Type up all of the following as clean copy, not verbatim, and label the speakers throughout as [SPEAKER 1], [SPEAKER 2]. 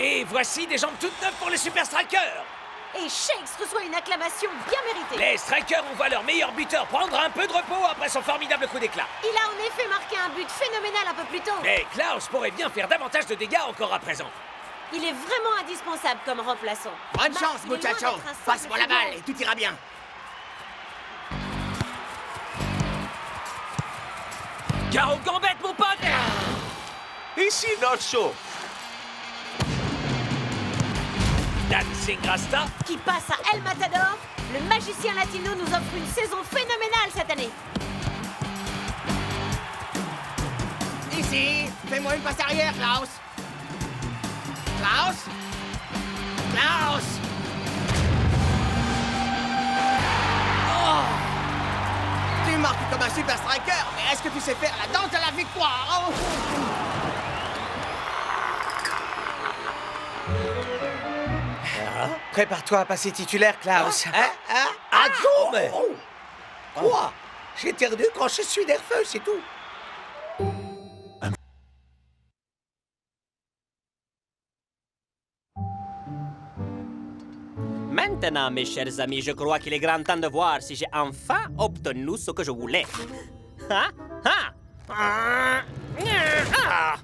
[SPEAKER 1] Et voici des jambes toutes neuves pour les Super Strikers.
[SPEAKER 2] Et Shakes reçoit une acclamation bien méritée.
[SPEAKER 1] Les Strikers ont vu leur meilleur buteur prendre un peu de repos après son formidable coup d'éclat.
[SPEAKER 2] Il a en effet marqué un but phénoménal un peu plus tôt.
[SPEAKER 1] Mais Klaus pourrait bien faire davantage de dégâts encore à présent.
[SPEAKER 2] Il est vraiment indispensable comme remplaçant.
[SPEAKER 3] Bonne
[SPEAKER 2] Marc,
[SPEAKER 3] chance,
[SPEAKER 2] il est loin
[SPEAKER 3] muchacho.
[SPEAKER 2] d'être un simple
[SPEAKER 3] Passe-moi la
[SPEAKER 2] figurant.
[SPEAKER 3] balle et tout ira bien.
[SPEAKER 1] Garo Gambette, mon pote.
[SPEAKER 4] Ici Nacho.
[SPEAKER 1] Dancing Rasta.
[SPEAKER 2] Qui passe à El Matador, le magicien latino nous offre une saison phénoménale cette année.
[SPEAKER 3] Ici, fais-moi une passe arrière, Klaus. Klaus. Klaus. Tu marques comme un super striker, mais est-ce que tu sais faire la danse de la victoire? Oh.
[SPEAKER 5] Prépare-toi à passer titulaire, Klaus.
[SPEAKER 6] Attends, Quoi? J'ai perdu quand je suis nerveux, c'est tout.
[SPEAKER 7] Maintenant, mes chers amis, je crois qu'il est grand temps de voir si j'ai enfin obtenu ce que je voulais. Hein? Hein? Ah! Ah!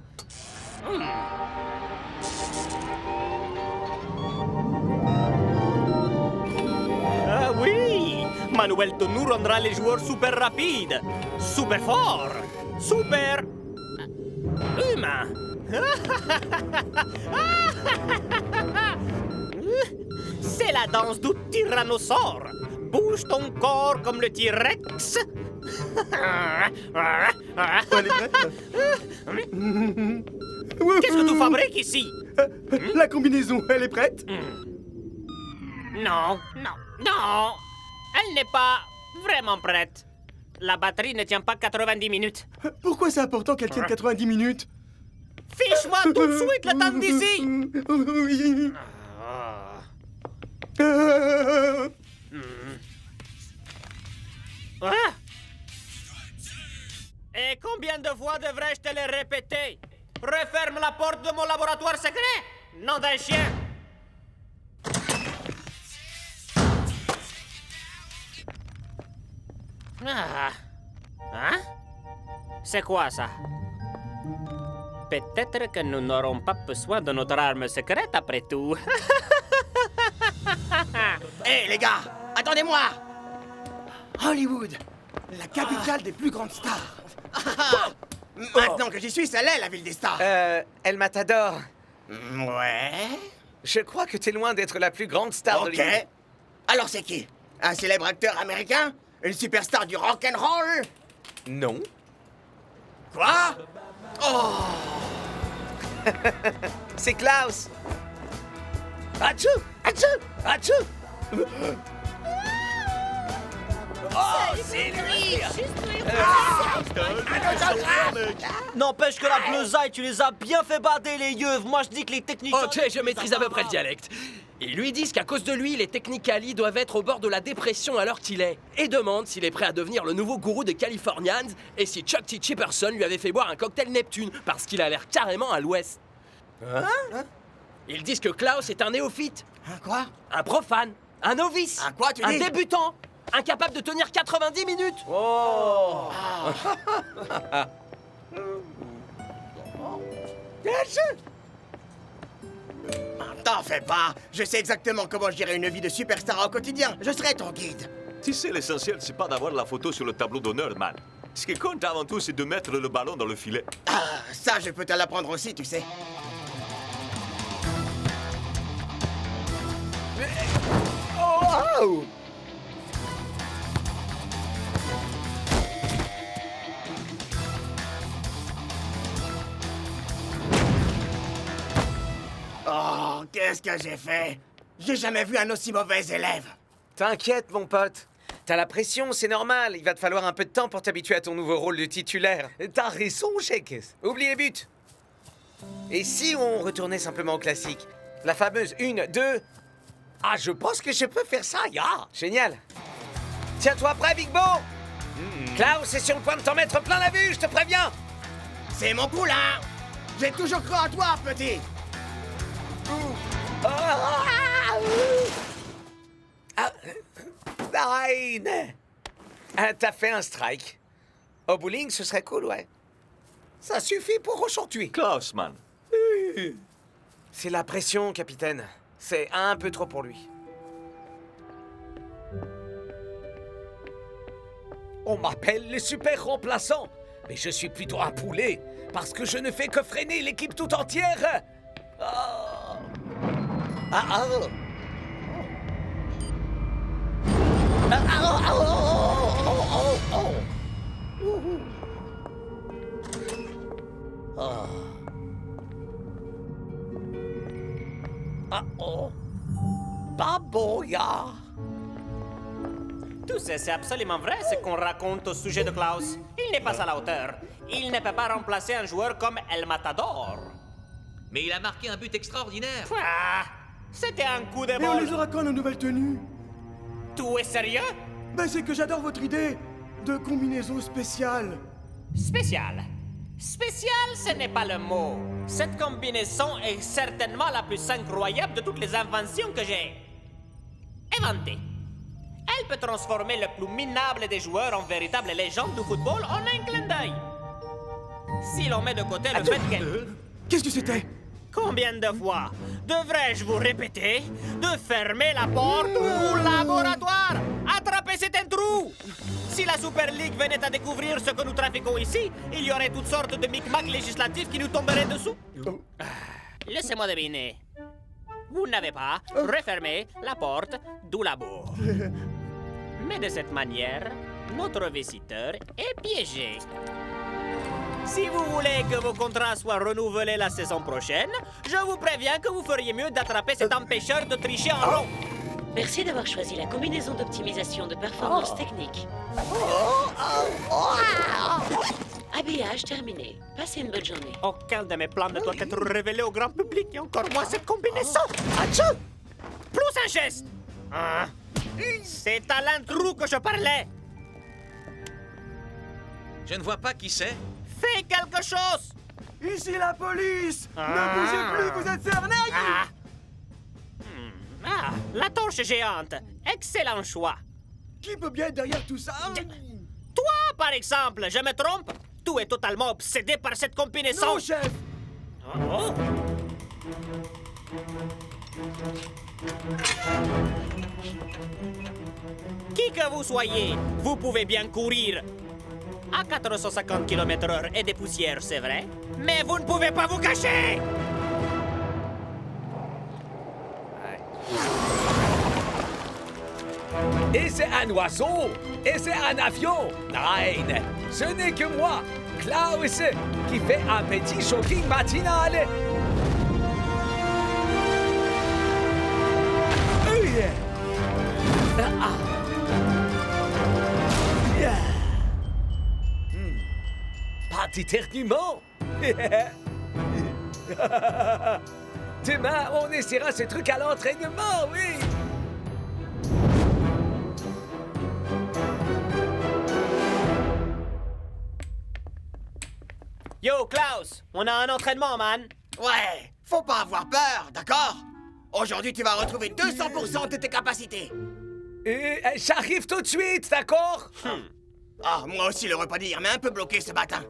[SPEAKER 7] Ah oui! Ma nouvelle tenue rendra les joueurs super rapides, super forts, super... humains. C'est la danse du tyrannosaure. Bouge ton corps comme le T-Rex. Qu'est-ce que tu fabriques ici?
[SPEAKER 8] La combinaison, elle est prête?
[SPEAKER 7] Non, non, non. Elle n'est pas vraiment prête. La batterie ne tient pas 90 minutes.
[SPEAKER 8] Pourquoi c'est important qu'elle tienne 90 minutes?
[SPEAKER 7] Fiche-moi tout de suite le temps d'ici.
[SPEAKER 8] Oui.
[SPEAKER 7] Ah. Et combien de fois devrais-je te le répéter? Referme la porte de mon laboratoire secret, nom d'un chien. Ah. Hein? C'est quoi ça? Peut-être que nous n'aurons pas besoin de notre arme secrète après tout.
[SPEAKER 3] Hé, les gars, attendez-moi. Hollywood, la capitale des plus grandes stars. Maintenant que j'y suis, ça l'est, la ville des stars.
[SPEAKER 5] El Matador.
[SPEAKER 3] Ouais.
[SPEAKER 5] Je crois que t'es loin d'être la plus grande star de
[SPEAKER 3] Ok.
[SPEAKER 5] l'univers.
[SPEAKER 3] Alors c'est qui? Un célèbre acteur américain? Une superstar du rock'n'roll?
[SPEAKER 5] Non.
[SPEAKER 3] Quoi? Oh!
[SPEAKER 5] C'est Klaus.
[SPEAKER 6] Achou! Achou! Achou! Oh, c'est lui!
[SPEAKER 9] N'empêche que la bleusaille, tu les as bien fait bader, les yeux. Moi, je dis que les techniques...
[SPEAKER 10] Ok, je maîtrise à peu près le dialecte. Ils lui disent qu'à cause de lui, les Technicali doivent être au bord de la dépression à l'heure qu'il est, et demandent s'il est prêt à devenir le nouveau gourou des Californians et si Chuck T. Chipperson lui avait fait boire un cocktail Neptune, parce qu'il a l'air carrément à l'ouest. Ils disent que Klaus est un néophyte,
[SPEAKER 3] Quoi?
[SPEAKER 10] un profane, un novice,
[SPEAKER 3] Un quoi, tu
[SPEAKER 10] un
[SPEAKER 3] dis?
[SPEAKER 10] débutant, incapable de tenir 90 minutes.
[SPEAKER 5] Oh.
[SPEAKER 3] T'en fais pas. Je sais exactement comment gérer une vie de superstar au quotidien. Je serai ton guide.
[SPEAKER 4] Tu sais, l'essentiel, c'est pas d'avoir la photo sur le tableau d'honneur, man. Ce qui compte avant tout, c'est de mettre le ballon dans le filet.
[SPEAKER 3] Ah, ça, je peux te l'apprendre aussi, tu sais.
[SPEAKER 5] Oh.
[SPEAKER 3] Oh, qu'est-ce que j'ai fait? J'ai jamais vu un aussi mauvais élève.
[SPEAKER 5] T'inquiète, mon pote. T'as la pression, c'est normal. Il va te falloir un peu de temps pour t'habituer à ton nouveau rôle de titulaire.
[SPEAKER 6] T'as raison, Shakes.
[SPEAKER 5] Oublie les buts. Et si on retournait simplement au classique? La fameuse 1, 2...
[SPEAKER 6] Ah, je pense que je peux faire ça, ya!
[SPEAKER 5] Génial. Tiens-toi prêt, Big Bo. Klaus est sur le point de t'en mettre plein la vue, je te préviens.
[SPEAKER 3] C'est mon poulain. J'ai toujours cru en toi, petit.
[SPEAKER 6] Nine!
[SPEAKER 5] T'as fait un strike. Au bowling, ce serait cool, ouais.
[SPEAKER 6] Ça suffit pour aujourd'hui.
[SPEAKER 4] Klaus, man.
[SPEAKER 5] C'est la pression, capitaine. C'est un peu trop pour lui.
[SPEAKER 6] On m'appelle le super remplaçant, mais je suis plutôt un poulet, parce que je ne fais que freiner l'équipe tout entière. Ah. Ah, ah. Ah, ah, ah, oh, oh, oh, oh. Ouhou. Ah. Ah, oh. Baboya.
[SPEAKER 7] Tout ça, c'est absolument vrai ce qu'on raconte au sujet de Klaus. Il n'est pas à la hauteur. Il ne peut pas remplacer un joueur comme El Matador.
[SPEAKER 11] Mais il a marqué un but extraordinaire.
[SPEAKER 7] Ah, c'était un coup de
[SPEAKER 8] Mais on les
[SPEAKER 7] bol.
[SPEAKER 8] aura quand nos nouvelles tenues?
[SPEAKER 7] Tout est sérieux?
[SPEAKER 8] Ben c'est que j'adore votre idée de combinaison spéciale.
[SPEAKER 7] Spécial. Spécial, ce n'est pas le mot. Cette combinaison est certainement la plus incroyable de toutes les inventions que j'ai inventées. Elle peut transformer le plus minable des joueurs en véritable légende du football en un clin d'œil. Si l'on met de côté le fait qu'elle...
[SPEAKER 8] Qu'est-ce que c'était?
[SPEAKER 7] Combien de fois devrais-je vous répéter de fermer la porte au laboratoire? Attraper cet intrus! Si la Super League venait à découvrir ce que nous trafiquons ici, il y aurait toutes sortes de micmacs législatifs qui nous tomberaient dessous. Laissez-moi deviner. Vous n'avez pas refermé la porte du labo. Mais de cette manière, notre visiteur est piégé. Si vous voulez que vos contrats soient renouvelés la saison prochaine, je vous préviens que vous feriez mieux d'attraper cet empêcheur de tricher en rond.
[SPEAKER 12] Merci d'avoir choisi la combinaison d'optimisation de performance technique. Habillage terminé. Passez une bonne journée.
[SPEAKER 7] Aucun de mes plans ne doit être révélé au grand public, et encore moins cette combinaison. Atchou! Plus un geste! Hein? C'est à l'intrus que je parlais.
[SPEAKER 11] Je ne vois pas qui c'est.
[SPEAKER 7] Fais quelque chose!
[SPEAKER 8] Ici la police! Ne bougez plus, vous êtes cerné!
[SPEAKER 7] Ah, la torche géante. Excellent choix.
[SPEAKER 8] Qui peut bien être derrière tout ça?
[SPEAKER 7] Toi, par exemple, je me trompe? Tout est totalement obsédé par cette combinaison.
[SPEAKER 8] Non, chef!
[SPEAKER 7] Oh. Qui que vous soyez, vous pouvez bien courir. À 450 km/h et des poussières, c'est vrai, mais vous ne pouvez pas vous cacher!
[SPEAKER 6] Et c'est un oiseau! Et c'est un avion! Nine! Ce n'est que moi, Klaus, qui fait un petit shocking matinal! Oh yeah! Pas d'éternuement! Demain, on essaiera ce truc à l'entraînement, oui!
[SPEAKER 7] Yo, Klaus, on a un entraînement, man.
[SPEAKER 3] Ouais, faut pas avoir peur, d'accord? Aujourd'hui, tu vas retrouver 200% de tes capacités.
[SPEAKER 6] J'arrive tout de suite, d'accord?
[SPEAKER 3] Ah, moi aussi le repas d'hier, mais un peu bloqué ce matin.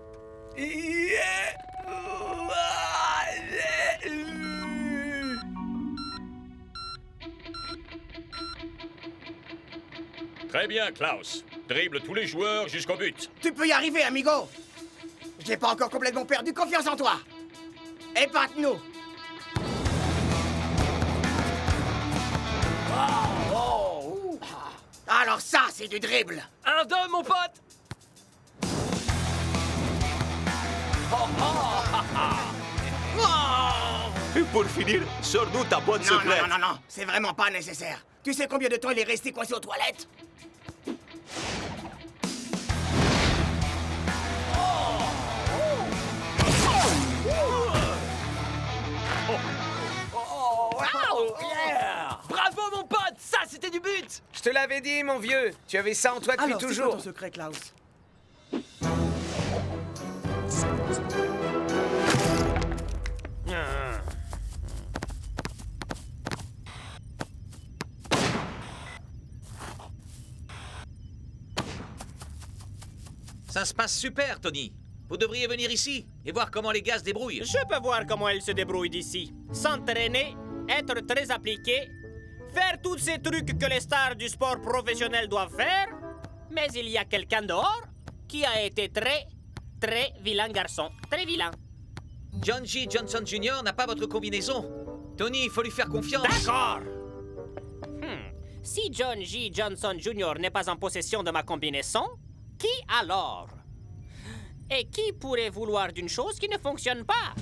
[SPEAKER 13] Très bien, Klaus. Dribble tous les joueurs jusqu'au but.
[SPEAKER 3] Tu peux y arriver, amigo. J'ai pas encore complètement perdu confiance en toi. Épate-nous. Alors ça, c'est du dribble.
[SPEAKER 10] 1-2, mon pote.
[SPEAKER 4] Et pour finir, sors-nous ta boîte
[SPEAKER 3] Non,
[SPEAKER 4] secrète.
[SPEAKER 3] non, non, non, non, c'est vraiment pas nécessaire. Tu sais combien de temps il est resté coincé aux toilettes?
[SPEAKER 10] Bravo, mon pote. Ça, c'était du but.
[SPEAKER 5] Je te l'avais dit, mon vieux. Tu avais ça en toi depuis
[SPEAKER 8] Alors, c'est quoi
[SPEAKER 5] toujours.
[SPEAKER 8] ton secret, Klaus?
[SPEAKER 11] Ça se passe super, Tony. Vous devriez venir ici et voir comment les gars se débrouillent.
[SPEAKER 7] Je peux voir comment elle se débrouille d'ici. S'entraîner, être très appliqué, faire tous ces trucs que les stars du sport professionnel doivent faire. Mais il y a quelqu'un dehors qui a été très vilain garçon. Très vilain.
[SPEAKER 11] John G. Johnson Jr. n'a pas votre combinaison. Tony, il faut lui faire confiance.
[SPEAKER 7] D'accord. Si John G. Johnson Jr. n'est pas en possession de ma combinaison, qui alors? Et qui pourrait vouloir d'une chose qui ne fonctionne pas?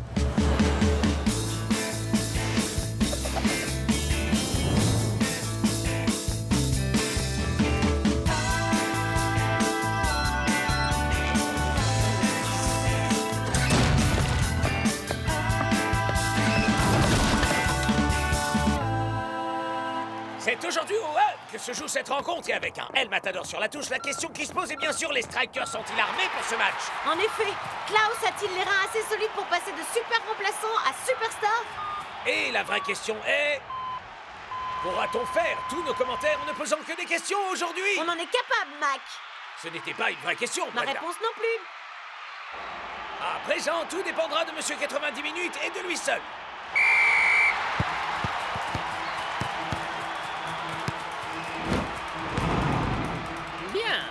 [SPEAKER 6] C'est aujourd'hui au Hub que se joue cette rencontre et avec un El Matador sur la touche, la question qui se pose est bien sûr les strikers sont-ils armés pour ce match?
[SPEAKER 2] En effet, Klaus a-t-il les reins assez solides pour passer de super remplaçant à superstar?
[SPEAKER 6] Et la vraie question est... pourra-t-on faire tous nos commentaires en ne posant que des questions aujourd'hui?
[SPEAKER 2] On en est capable, Mac.
[SPEAKER 6] Ce n'était pas une vraie question,
[SPEAKER 2] Ma
[SPEAKER 6] Brenda.
[SPEAKER 2] réponse non plus.
[SPEAKER 6] À présent, tout dépendra de Monsieur 90 minutes et de lui seul.
[SPEAKER 7] Bien.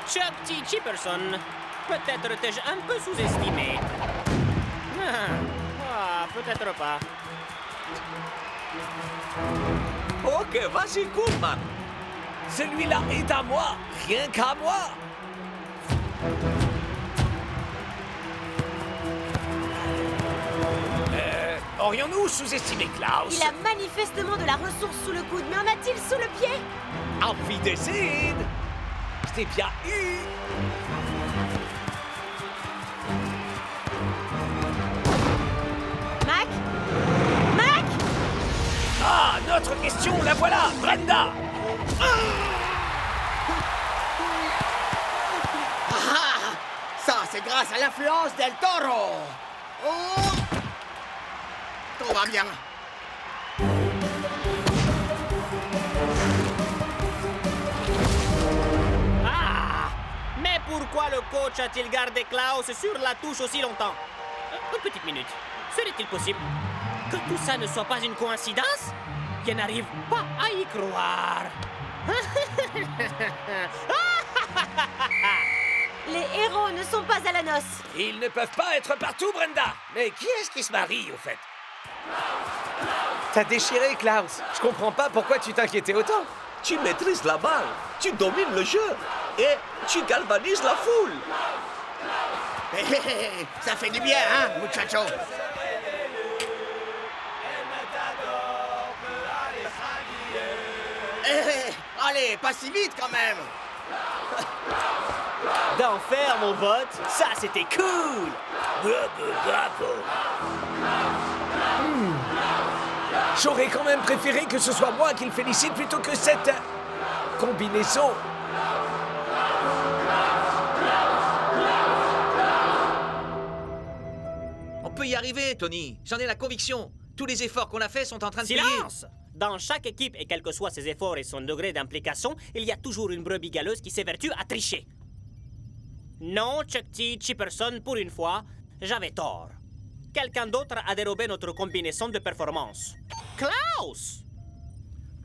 [SPEAKER 7] Chuck T. Chipperson. Peut-être t'ai-je un peu sous-estimé. Peut-être pas.
[SPEAKER 4] Ok, vas-y, cool, man.
[SPEAKER 6] Celui-là est à moi, rien qu'à moi. Aurions-nous sous-estimé Klaus?
[SPEAKER 2] Il a manifestement de la ressource sous le coude, mais en a-t-il sous le pied?
[SPEAKER 6] Envie d'essayer. Je t'ai bien eu.
[SPEAKER 2] Mac? Mac?
[SPEAKER 6] Ah, notre question, la voilà, Brenda.
[SPEAKER 3] Ça, c'est grâce à l'influence del Toro. Oh! Tout va bien.
[SPEAKER 7] Mais pourquoi le coach a-t-il gardé Klaus sur la touche aussi longtemps? Une petite minute. Serait-il possible que tout ça ne soit pas une coïncidence? Je n'arrive pas à y croire.
[SPEAKER 2] Les héros ne sont pas à la noce.
[SPEAKER 6] Ils ne peuvent pas être partout, Brenda. Mais qui est-ce qui se marie, au fait?
[SPEAKER 5] T'as déchiré, Klaus. Je comprends pas pourquoi tu t'inquiétais autant.
[SPEAKER 4] Tu maîtrises la balle, tu domines le jeu et tu galvanises la foule.
[SPEAKER 3] Ça fait du bien, hein, muchacho? Allez, pas si vite quand même.
[SPEAKER 9] D'enfer, mon pote. Ça, c'était cool.
[SPEAKER 6] J'aurais quand même préféré que ce soit moi qui le félicite plutôt que cette combinaison.
[SPEAKER 11] On peut y arriver, Tony. J'en ai la conviction. Tous les efforts qu'on a faits sont en train de payer.
[SPEAKER 7] Silence! Dans chaque équipe, et quels que soient ses efforts et son degré d'implication, il y a toujours une brebis galeuse qui s'évertue à tricher. Non, Chuck T. Chipperson, pour une fois, j'avais tort. Quelqu'un d'autre a dérobé notre combinaison de performance. Klaus!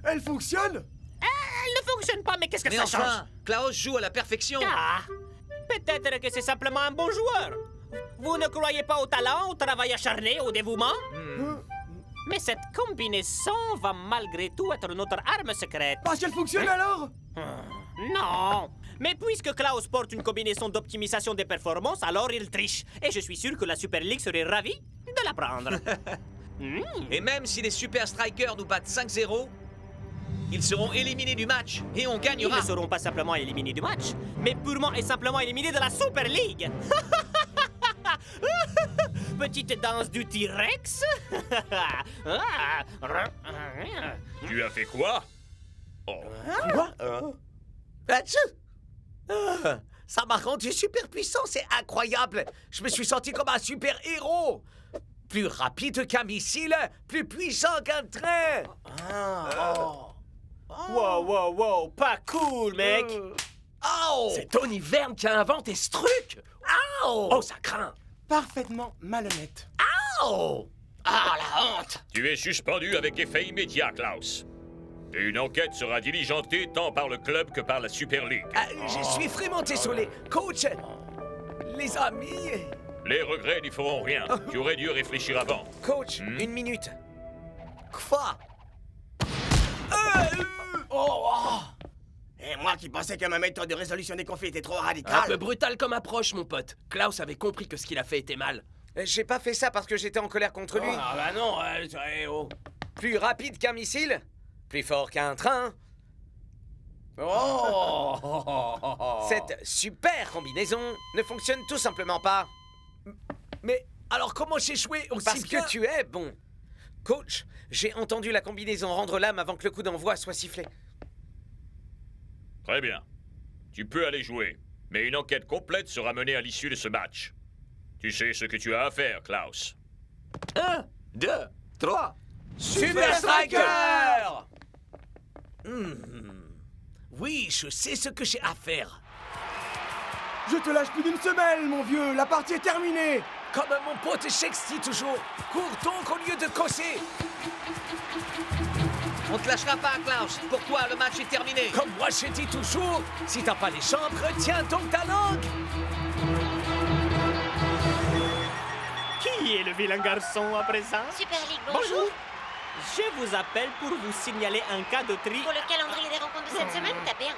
[SPEAKER 8] Elle fonctionne?
[SPEAKER 7] Elle ne fonctionne pas, mais qu'est-ce que
[SPEAKER 11] Mais
[SPEAKER 7] ça
[SPEAKER 11] enfin,
[SPEAKER 7] change?
[SPEAKER 11] Klaus joue à la perfection.
[SPEAKER 7] Ah! Peut-être que c'est simplement un bon joueur. Vous ne croyez pas au talent, au travail acharné, au dévouement? Mais cette combinaison va malgré tout être notre arme secrète.
[SPEAKER 8] Parce qu'elle fonctionne alors?
[SPEAKER 7] Non! Mais puisque Klaus porte une combinaison d'optimisation des performances, alors il triche. Et je suis sûr que la Super League serait ravie de la prendre.
[SPEAKER 11] Et même si les Super Strikers nous battent 5-0, ils seront éliminés du match et on
[SPEAKER 7] Ils
[SPEAKER 11] gagnera.
[SPEAKER 7] ne seront pas simplement éliminés du match, mais purement et simplement éliminés de la Super League. Petite danse du T-Rex.
[SPEAKER 13] Tu as fait quoi? Oh.
[SPEAKER 6] Quoi? Ça m'a rendu super puissant, c'est incroyable. Je me suis senti comme un super héros. Plus rapide qu'un missile, plus puissant qu'un train.
[SPEAKER 9] Wow, wow, wow, pas cool, mec.
[SPEAKER 10] Oh! C'est Tony Verne qui a inventé ce truc! Oh, ça craint!
[SPEAKER 3] Parfaitement malhonnête.
[SPEAKER 10] Oh! Ah, la honte!
[SPEAKER 13] Tu es suspendu avec effet immédiat, Klaus. Et une enquête sera diligentée tant par le club que par la Super League.
[SPEAKER 6] Je suis vraiment désolé. Coach, les amis...
[SPEAKER 13] Les regrets n'y feront rien. Tu aurais dû réfléchir avant.
[SPEAKER 6] Coach, une minute.
[SPEAKER 5] Quoi?
[SPEAKER 3] Et moi qui pensais que ma méthode de résolution des conflits était trop
[SPEAKER 10] Un
[SPEAKER 3] radicale.
[SPEAKER 10] peu brutal comme approche, mon pote. Klaus avait compris que ce qu'il a fait était mal.
[SPEAKER 5] J'ai pas fait ça parce que j'étais en colère contre lui.
[SPEAKER 10] Ah bah non, oh.
[SPEAKER 5] Plus rapide qu'un missile, plus fort qu'un train. Cette super combinaison ne fonctionne tout simplement pas.
[SPEAKER 6] Mais alors comment j'ai joué aussi
[SPEAKER 5] Parce
[SPEAKER 6] bien?
[SPEAKER 5] que tu es bon. Coach, j'ai entendu la combinaison rendre l'âme avant que le coup d'envoi soit sifflé.
[SPEAKER 13] Très bien. Tu peux aller jouer. Mais une enquête complète sera menée à l'issue de ce match. Tu sais ce que tu as à faire, Klaus.
[SPEAKER 4] 1, 2, 3.
[SPEAKER 6] Super Striker! Oui, je sais ce que j'ai à faire.
[SPEAKER 8] Je te lâche plus d'une semelle, mon vieux. La partie est terminée.
[SPEAKER 6] Comme mon pote Shakespeare toujours. Cours donc au lieu de causer.
[SPEAKER 11] On te lâchera pas, Klaus. Pour toi, le match est terminé.
[SPEAKER 6] Comme moi je dis toujours, si t'as pas les jambes, retiens donc ta langue.
[SPEAKER 7] Qui est le vilain garçon à présent?
[SPEAKER 2] Super League, bonjour.
[SPEAKER 7] Je vous appelle pour vous signaler un cas de tri.
[SPEAKER 2] Pour le calendrier des rencontres de cette semaine, tapez 1.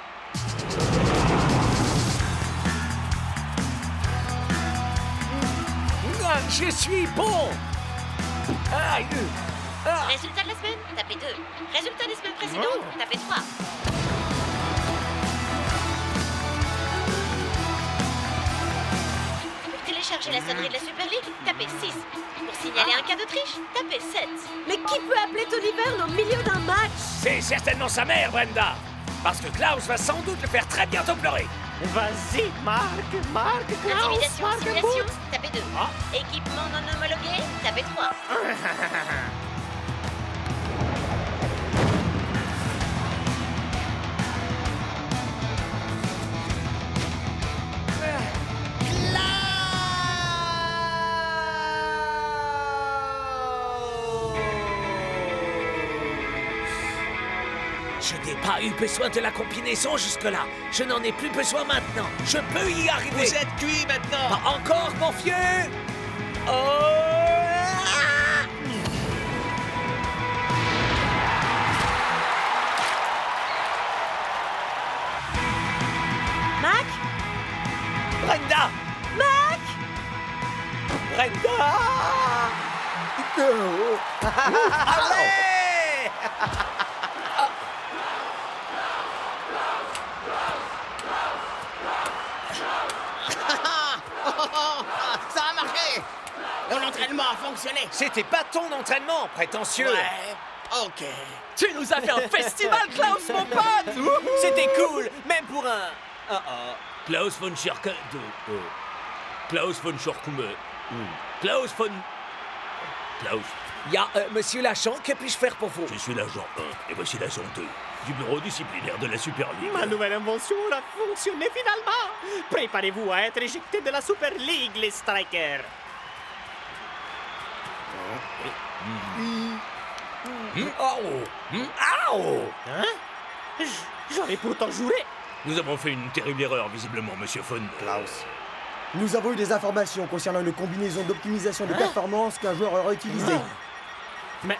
[SPEAKER 6] Je suis bon.
[SPEAKER 2] Résultat de la semaine, tapez 2. Résultat des semaines précédentes, tapez 3. Pour télécharger la sonnerie de la Super League, tapez 6. Pour signaler un cas de triche, tapez 7. Mais qui peut appeler Tony Verne au milieu d'un match?
[SPEAKER 6] C'est certainement sa mère, Brenda. Parce que Klaus va sans doute le faire très bientôt pleurer.
[SPEAKER 7] Vas-y, Marc, Klaus,
[SPEAKER 2] Intimidation,
[SPEAKER 7] Marc,
[SPEAKER 2] simulation, tapez 2. Équipement non homologué, tapez 3.
[SPEAKER 6] Je n'ai pas eu besoin de la combinaison jusque-là. Je n'en ai plus besoin maintenant. Je peux y arriver.
[SPEAKER 11] Vous êtes cuit maintenant.
[SPEAKER 6] Pas encore, mon vieux.
[SPEAKER 2] Mac?
[SPEAKER 6] Brenda!
[SPEAKER 2] Mac?
[SPEAKER 6] Brenda! Allez!
[SPEAKER 3] Ça a marché. Mon entraînement a fonctionné.
[SPEAKER 5] C'était pas ton entraînement, prétentieux.
[SPEAKER 3] Ouais, ok.
[SPEAKER 10] Tu nous as fait un festival, Klaus, mon pote!
[SPEAKER 7] C'était cool, même pour un...
[SPEAKER 6] Klaus von Schirke... Klaus von Schorkume... Klaus von... Klaus... Monsieur l'agent, que puis-je faire pour vous? Je suis l'agent 1, et voici l'agent 2, du bureau disciplinaire de la Super League.
[SPEAKER 7] Ma nouvelle invention a fonctionné finalement. Préparez-vous à être éjecté de la Super League, les Strikers. Hein? J'aurais pourtant juré.
[SPEAKER 6] Nous avons fait une terrible erreur, visiblement, monsieur von...
[SPEAKER 8] Klaus. Nous avons eu des informations concernant une combinaison d'optimisation de performance qu'un joueur aurait utilisée.
[SPEAKER 7] Mais...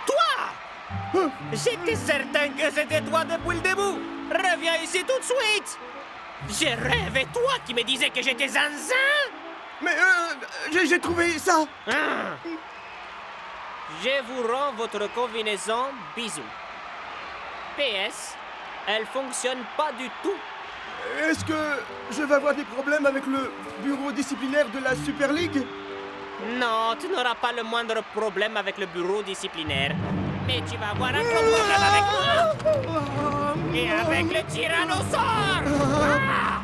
[SPEAKER 7] Toi! J'étais certain que c'était toi depuis le début. Reviens ici tout de suite. J'ai rêvé toi qui me disais que j'étais zinzin.
[SPEAKER 8] Mais j'ai trouvé ça.
[SPEAKER 7] Je vous rends votre combinaison. Bisous. PS, elle fonctionne pas du tout.
[SPEAKER 8] Est-ce que je vais avoir des problèmes avec le bureau disciplinaire de la Super League?
[SPEAKER 7] Non, tu n'auras pas le moindre problème avec le bureau disciplinaire. Mais tu vas avoir un gros problème avec moi. Et avec le tyrannosaure. Ah!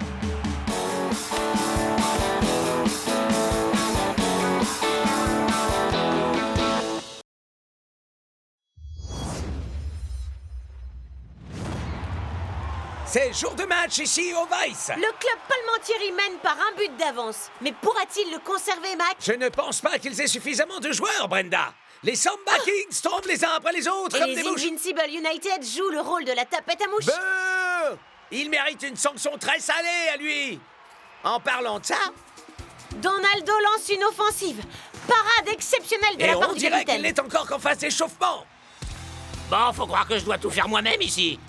[SPEAKER 1] C'est jour de match ici au Vice.
[SPEAKER 2] Le club Palmentieri mène par un but d'avance. Mais pourra-t-il le conserver, Mac?
[SPEAKER 1] Je ne pense pas qu'ils aient suffisamment de joueurs, Brenda. Les Samba Kings tombent les uns après les autres
[SPEAKER 2] Et
[SPEAKER 1] comme
[SPEAKER 2] les
[SPEAKER 1] des mouches.
[SPEAKER 2] Invincible United jouent le rôle de la tapette à mouche.
[SPEAKER 1] Beuh! Il mérite une sanction très salée à lui. En parlant de ça,
[SPEAKER 2] Donaldo lance une offensive. Parade exceptionnelle de
[SPEAKER 1] et
[SPEAKER 2] la part
[SPEAKER 1] on
[SPEAKER 2] du
[SPEAKER 1] dirait
[SPEAKER 2] capitaine.
[SPEAKER 1] qu'il n'est encore qu'en phase d'échauffement.
[SPEAKER 6] Bon, faut croire que je dois tout faire moi-même ici.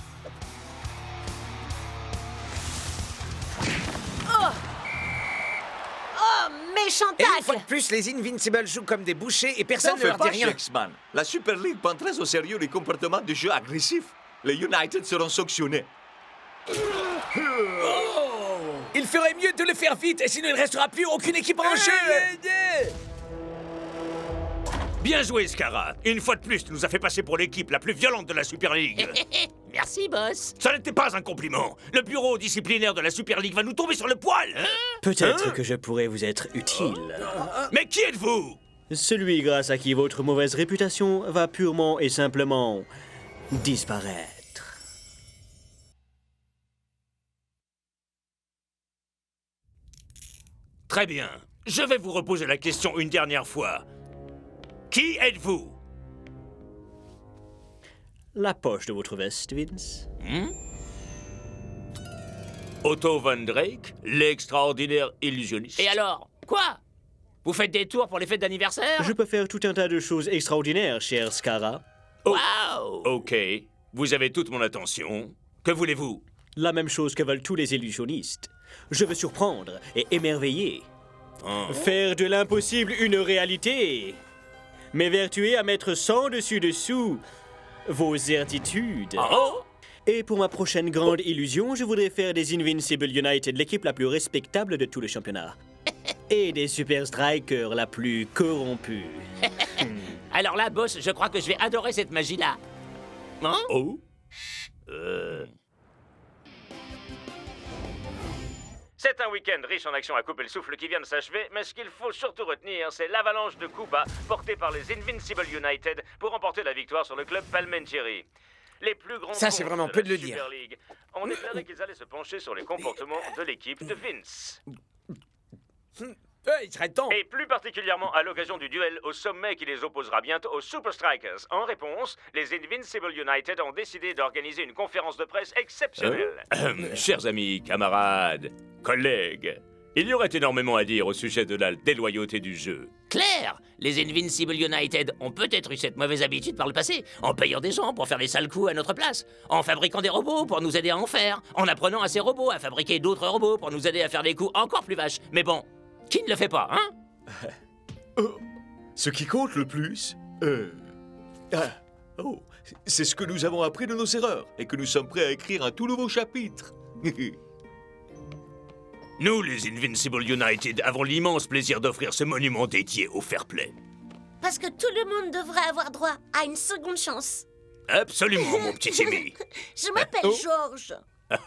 [SPEAKER 2] Oh, méchant
[SPEAKER 5] Et une fois
[SPEAKER 2] tacle.
[SPEAKER 5] de plus, les Invincibles jouent comme des bouchers et personne
[SPEAKER 4] N'en
[SPEAKER 5] ne
[SPEAKER 4] fais
[SPEAKER 5] leur
[SPEAKER 4] pas,
[SPEAKER 5] dit rien.
[SPEAKER 4] Shakesman. La Super League prend très au sérieux les comportements de jeu agressifs. Les United seront sanctionnés.
[SPEAKER 1] Il ferait mieux de le faire vite, et sinon il ne restera plus aucune équipe en jeu.
[SPEAKER 6] Bien joué, Scara. Une fois de plus, tu nous as fait passer pour l'équipe la plus violente de la Super League.
[SPEAKER 12] Merci, boss.
[SPEAKER 6] Ça n'était pas un compliment. Le bureau disciplinaire de la Super League va nous tomber sur le poil.
[SPEAKER 9] Peut-être que je pourrais vous être utile.
[SPEAKER 6] Mais qui êtes-vous?
[SPEAKER 9] Celui grâce à qui votre mauvaise réputation va purement et simplement disparaître.
[SPEAKER 6] Très bien. Je vais vous reposer la question une dernière fois. Qui êtes-vous?
[SPEAKER 9] La poche de votre veste, Vince.
[SPEAKER 6] Otto Van Drake, l'extraordinaire illusionniste.
[SPEAKER 12] Et alors? Quoi? Vous faites des tours pour les fêtes d'anniversaire?
[SPEAKER 9] Je peux faire tout un tas de choses extraordinaires, cher Scara.
[SPEAKER 12] Waouh!
[SPEAKER 6] Ok, vous avez toute mon attention. Que voulez-vous?
[SPEAKER 9] La même chose que veulent tous les illusionnistes. Je veux surprendre et émerveiller. Faire de l'impossible une réalité. M'évertuer à mettre sans dessus-dessous vos certitudes. Et pour ma prochaine grande illusion, je voudrais faire des Invincible United l'équipe la plus respectable de tout le championnat. Et des Super Strikers la plus corrompue.
[SPEAKER 12] Alors là, boss, je crois que je vais adorer cette magie-là. Hein?
[SPEAKER 6] Oh?
[SPEAKER 14] C'est un week-end riche en actions à couper le souffle qui vient de s'achever, mais ce qu'il faut surtout retenir, c'est l'avalanche de coups bas portée par les Invincible United pour remporter la victoire sur le club Palmentieri. Les plus grands
[SPEAKER 5] Ça, c'est
[SPEAKER 14] comptes
[SPEAKER 5] vraiment
[SPEAKER 14] de
[SPEAKER 5] peu
[SPEAKER 14] la
[SPEAKER 5] de le
[SPEAKER 14] Super
[SPEAKER 5] dire.
[SPEAKER 14] League ont déclaré qu'ils allaient se pencher sur les comportements de l'équipe de Vince.
[SPEAKER 1] Il serait temps.
[SPEAKER 14] Et plus particulièrement à l'occasion du duel au sommet qui les opposera bientôt aux Super Strikers. En réponse, les Invincible United ont décidé d'organiser une conférence de presse exceptionnelle.
[SPEAKER 6] Chers amis, camarades, collègues, il y aurait énormément à dire au sujet de la déloyauté du jeu.
[SPEAKER 12] Claire, les Invincible United ont peut-être eu cette mauvaise habitude par le passé, en payant des gens pour faire les sales coups à notre place, en fabriquant des robots pour nous aider à en faire, en apprenant à ces robots à fabriquer d'autres robots pour nous aider à faire des coups encore plus vaches. Mais bon, qui ne le fait pas, hein?
[SPEAKER 4] Ce qui compte le plus, c'est ce que nous avons appris de nos erreurs et que nous sommes prêts à écrire un tout nouveau chapitre.
[SPEAKER 6] Nous, les Invincible United, avons l'immense plaisir d'offrir ce monument dédié au fair play.
[SPEAKER 2] Parce que tout le monde devrait avoir droit à une seconde chance.
[SPEAKER 6] Absolument, mon petit Timmy.
[SPEAKER 2] Je m'appelle Georges.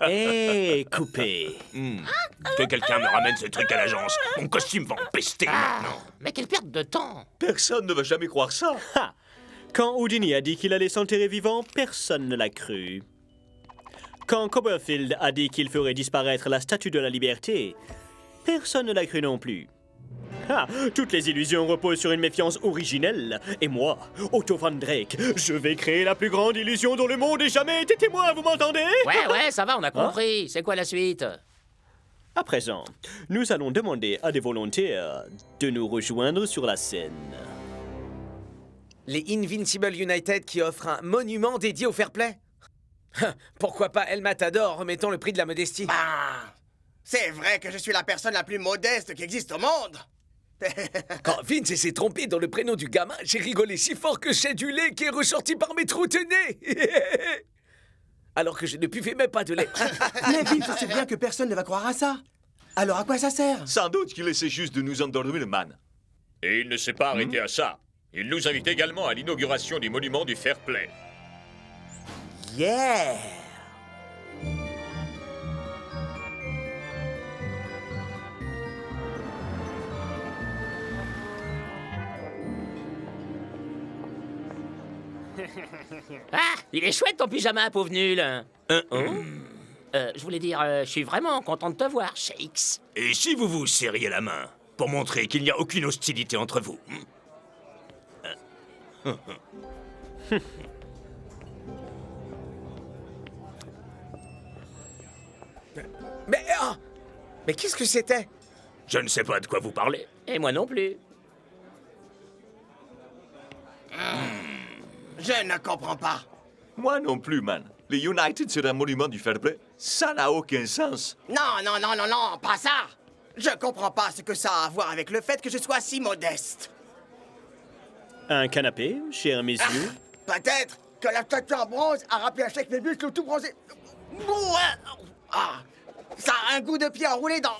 [SPEAKER 9] Hé, coupé.
[SPEAKER 6] Que quelqu'un me ramène ce truc à l'agence. Mon costume va en pester maintenant.
[SPEAKER 12] Mais quelle perte de temps!
[SPEAKER 4] Personne ne va jamais croire ça.
[SPEAKER 9] Ha! Quand Houdini a dit qu'il allait s'enterrer vivant, personne ne l'a cru. Quand Copperfield a dit qu'il ferait disparaître la Statue de la Liberté, personne ne l'a cru non plus. Ah, toutes les illusions reposent sur une méfiance originelle. Et moi, Otto Van Drake, je vais créer la plus grande illusion dont le monde ait jamais été témoin, vous m'entendez?
[SPEAKER 12] Ouais, ça va, on a compris. C'est quoi la suite?
[SPEAKER 9] À présent, nous allons demander à des volontaires de nous rejoindre sur la scène.
[SPEAKER 5] Les Invincible United qui offrent un monument dédié au fair play? Pourquoi pas El Matador remettant le prix de la modestie?
[SPEAKER 3] Bah, c'est vrai que je suis la personne la plus modeste qui existe au monde.
[SPEAKER 1] Quand Vince s'est trompé dans le prénom du gamin, j'ai rigolé si fort que j'ai du lait qui est ressorti par mes trous de nez. Alors que je ne buvais même pas de lait.
[SPEAKER 8] Mais Vince sait bien que personne ne va croire à ça. Alors à quoi ça sert?
[SPEAKER 4] Sans doute qu'il essaie juste de nous endormir, man.
[SPEAKER 13] Et il ne s'est pas arrêté à ça. Il nous invite également à l'inauguration du monument du fair play.
[SPEAKER 5] Yeah!
[SPEAKER 12] Ah, il est chouette ton pyjama, pauvre nul. Je voulais dire, je suis vraiment content de te voir, Shakes.
[SPEAKER 6] Et si vous vous serriez la main, pour montrer qu'il n'y a aucune hostilité entre vous
[SPEAKER 5] Mais qu'est-ce que c'était?
[SPEAKER 6] Je ne sais pas de quoi vous parlez.
[SPEAKER 12] Et moi non plus.
[SPEAKER 3] Je ne comprends pas.
[SPEAKER 4] Moi non plus, man. Les United sur un monument du fair play, ça n'a aucun sens.
[SPEAKER 3] Non, pas ça. Je comprends pas ce que ça a à voir avec le fait que je sois si modeste.
[SPEAKER 9] Un canapé, chers messieurs?
[SPEAKER 8] Peut-être que la statue en bronze a rappelé à chaque mes muscles tout bronzés.
[SPEAKER 3] Ah, ça a un goût de pied enroulé dans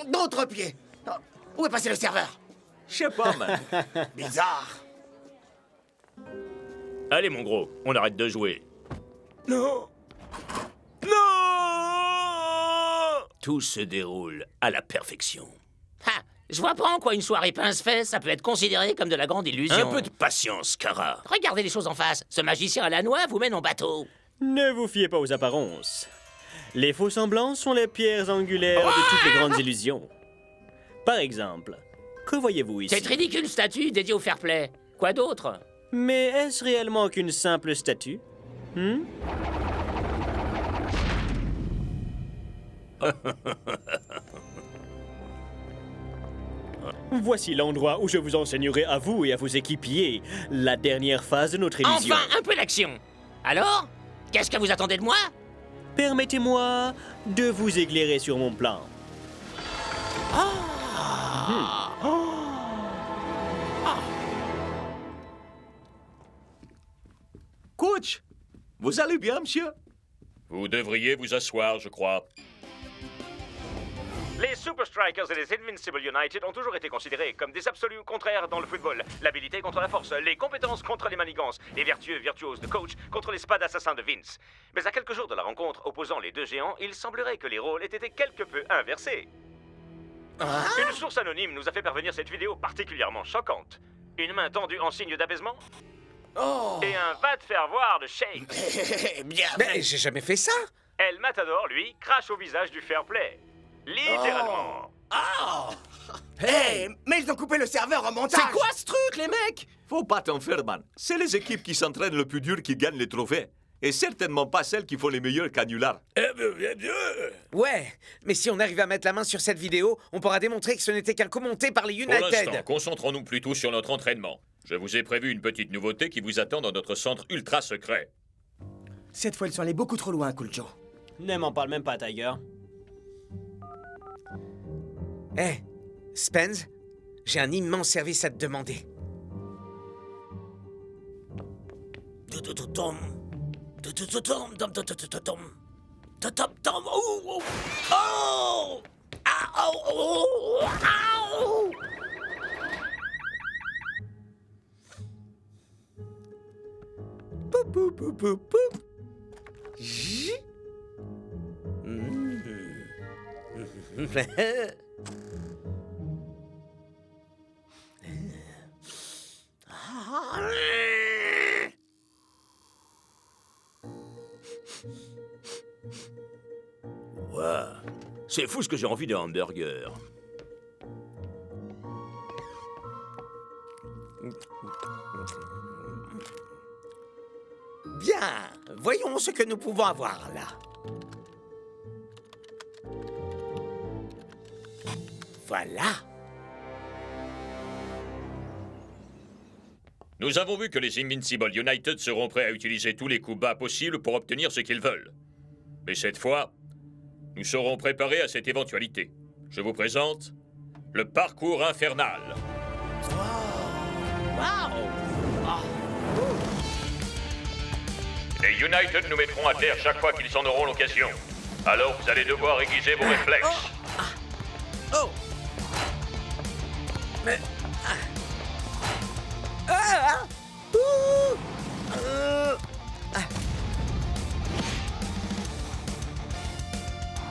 [SPEAKER 3] d'autres pieds. Où est passé le serveur?
[SPEAKER 4] Je sais pas, man.
[SPEAKER 3] Bizarre.
[SPEAKER 6] Allez, mon gros, on arrête de jouer.
[SPEAKER 5] Non!
[SPEAKER 6] Tout se déroule à la perfection.
[SPEAKER 12] Ah, je vois pas en quoi une soirée pince-fesse, ça peut être considéré comme de la grande illusion.
[SPEAKER 6] Un peu de patience, Kara.
[SPEAKER 12] Regardez les choses en face. Ce magicien à la noix vous mène en bateau.
[SPEAKER 9] Ne vous fiez pas aux apparences. Les faux-semblants sont les pierres angulaires de toutes les grandes illusions. Par exemple, que voyez-vous ici?
[SPEAKER 12] Cette ridicule statue dédiée au fair play. Quoi d'autre?
[SPEAKER 9] Mais est-ce réellement qu'une simple statue? Voici l'endroit où je vous enseignerai à vous et à vos équipiers la dernière phase de notre illusion.
[SPEAKER 12] Enfin, un peu d'action. Alors, qu'est-ce que vous attendez de moi?
[SPEAKER 9] Permettez-moi de vous éclairer sur mon plan.
[SPEAKER 4] Coach, vous allez bien, monsieur?
[SPEAKER 13] Vous devriez vous asseoir, je crois.
[SPEAKER 14] Les Super Strikers et les Invincible United ont toujours été considérés comme des absolus contraires dans le football. L'habilité contre la force, les compétences contre les manigances, les vertueux virtuoses de coach contre les spas d'assassins de Vince. Mais à quelques jours de la rencontre opposant les deux géants, il semblerait que les rôles aient été quelque peu inversés. Une source anonyme nous a fait parvenir cette vidéo particulièrement choquante. Une main tendue en signe d'apaisement et un va te faire voir de Shakes.
[SPEAKER 3] Bien.
[SPEAKER 5] Mais j'ai jamais fait ça!
[SPEAKER 14] El Matador, lui, crache au visage du fair play. Littéralement.
[SPEAKER 3] Hey, mais ils ont coupé le serveur en montage.
[SPEAKER 10] C'est quoi ce truc, les mecs?
[SPEAKER 4] Faut pas t'en faire, man. C'est les équipes qui s'entraînent le plus dur qui gagnent les trophées. Et certainement pas celles qui font les meilleurs canulars.
[SPEAKER 5] Ouais, mais si on arrive à mettre la main sur cette vidéo, on pourra démontrer que ce n'était qu'un coup monté par les
[SPEAKER 13] Pour l'instant,
[SPEAKER 5] United.
[SPEAKER 13] concentrons-nous plutôt sur notre entraînement. Je vous ai prévu une petite nouveauté qui vous attend dans notre centre ultra secret.
[SPEAKER 3] Cette fois, ils sont allés beaucoup trop loin, Cool Joe.
[SPEAKER 9] Ne m'en parle même pas, Tiger.
[SPEAKER 5] Hé, Spence, j'ai un immense service à te demander.
[SPEAKER 6] Ouah, c'est fou ce que j'ai envie d'un hamburger.
[SPEAKER 5] Bien, voyons ce que nous pouvons avoir là. Voilà.
[SPEAKER 13] Nous avons vu que les Invincible United seront prêts à utiliser tous les coups bas possibles pour obtenir ce qu'ils veulent. Mais cette fois, nous serons préparés à cette éventualité. Je vous présente le parcours infernal. Les United nous mettront à terre chaque fois qu'ils en auront l'occasion. Alors vous allez devoir aiguiser vos réflexes.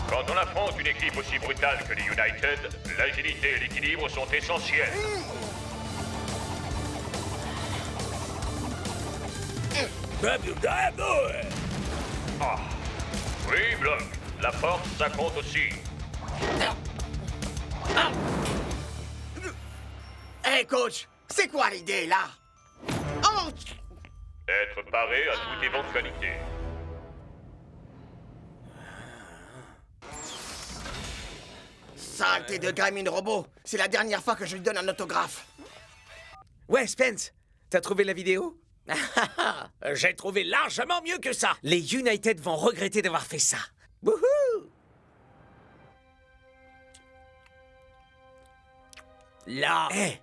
[SPEAKER 13] Quand on affronte une équipe aussi brutale que les United, l'agilité et l'équilibre sont essentiels. Oui, Block. La force, ça compte aussi.
[SPEAKER 3] Hey coach, c'est quoi l'idée là? Oh!
[SPEAKER 13] Être paré à toute éventualité.
[SPEAKER 3] Saleté de gamine robot, c'est la dernière fois que je lui donne un autographe.
[SPEAKER 5] Ouais, Spence, t'as trouvé la vidéo?
[SPEAKER 6] J'ai trouvé largement mieux que ça.
[SPEAKER 5] Les United vont regretter d'avoir fait ça.
[SPEAKER 6] Wouhou! Là.
[SPEAKER 5] Hé,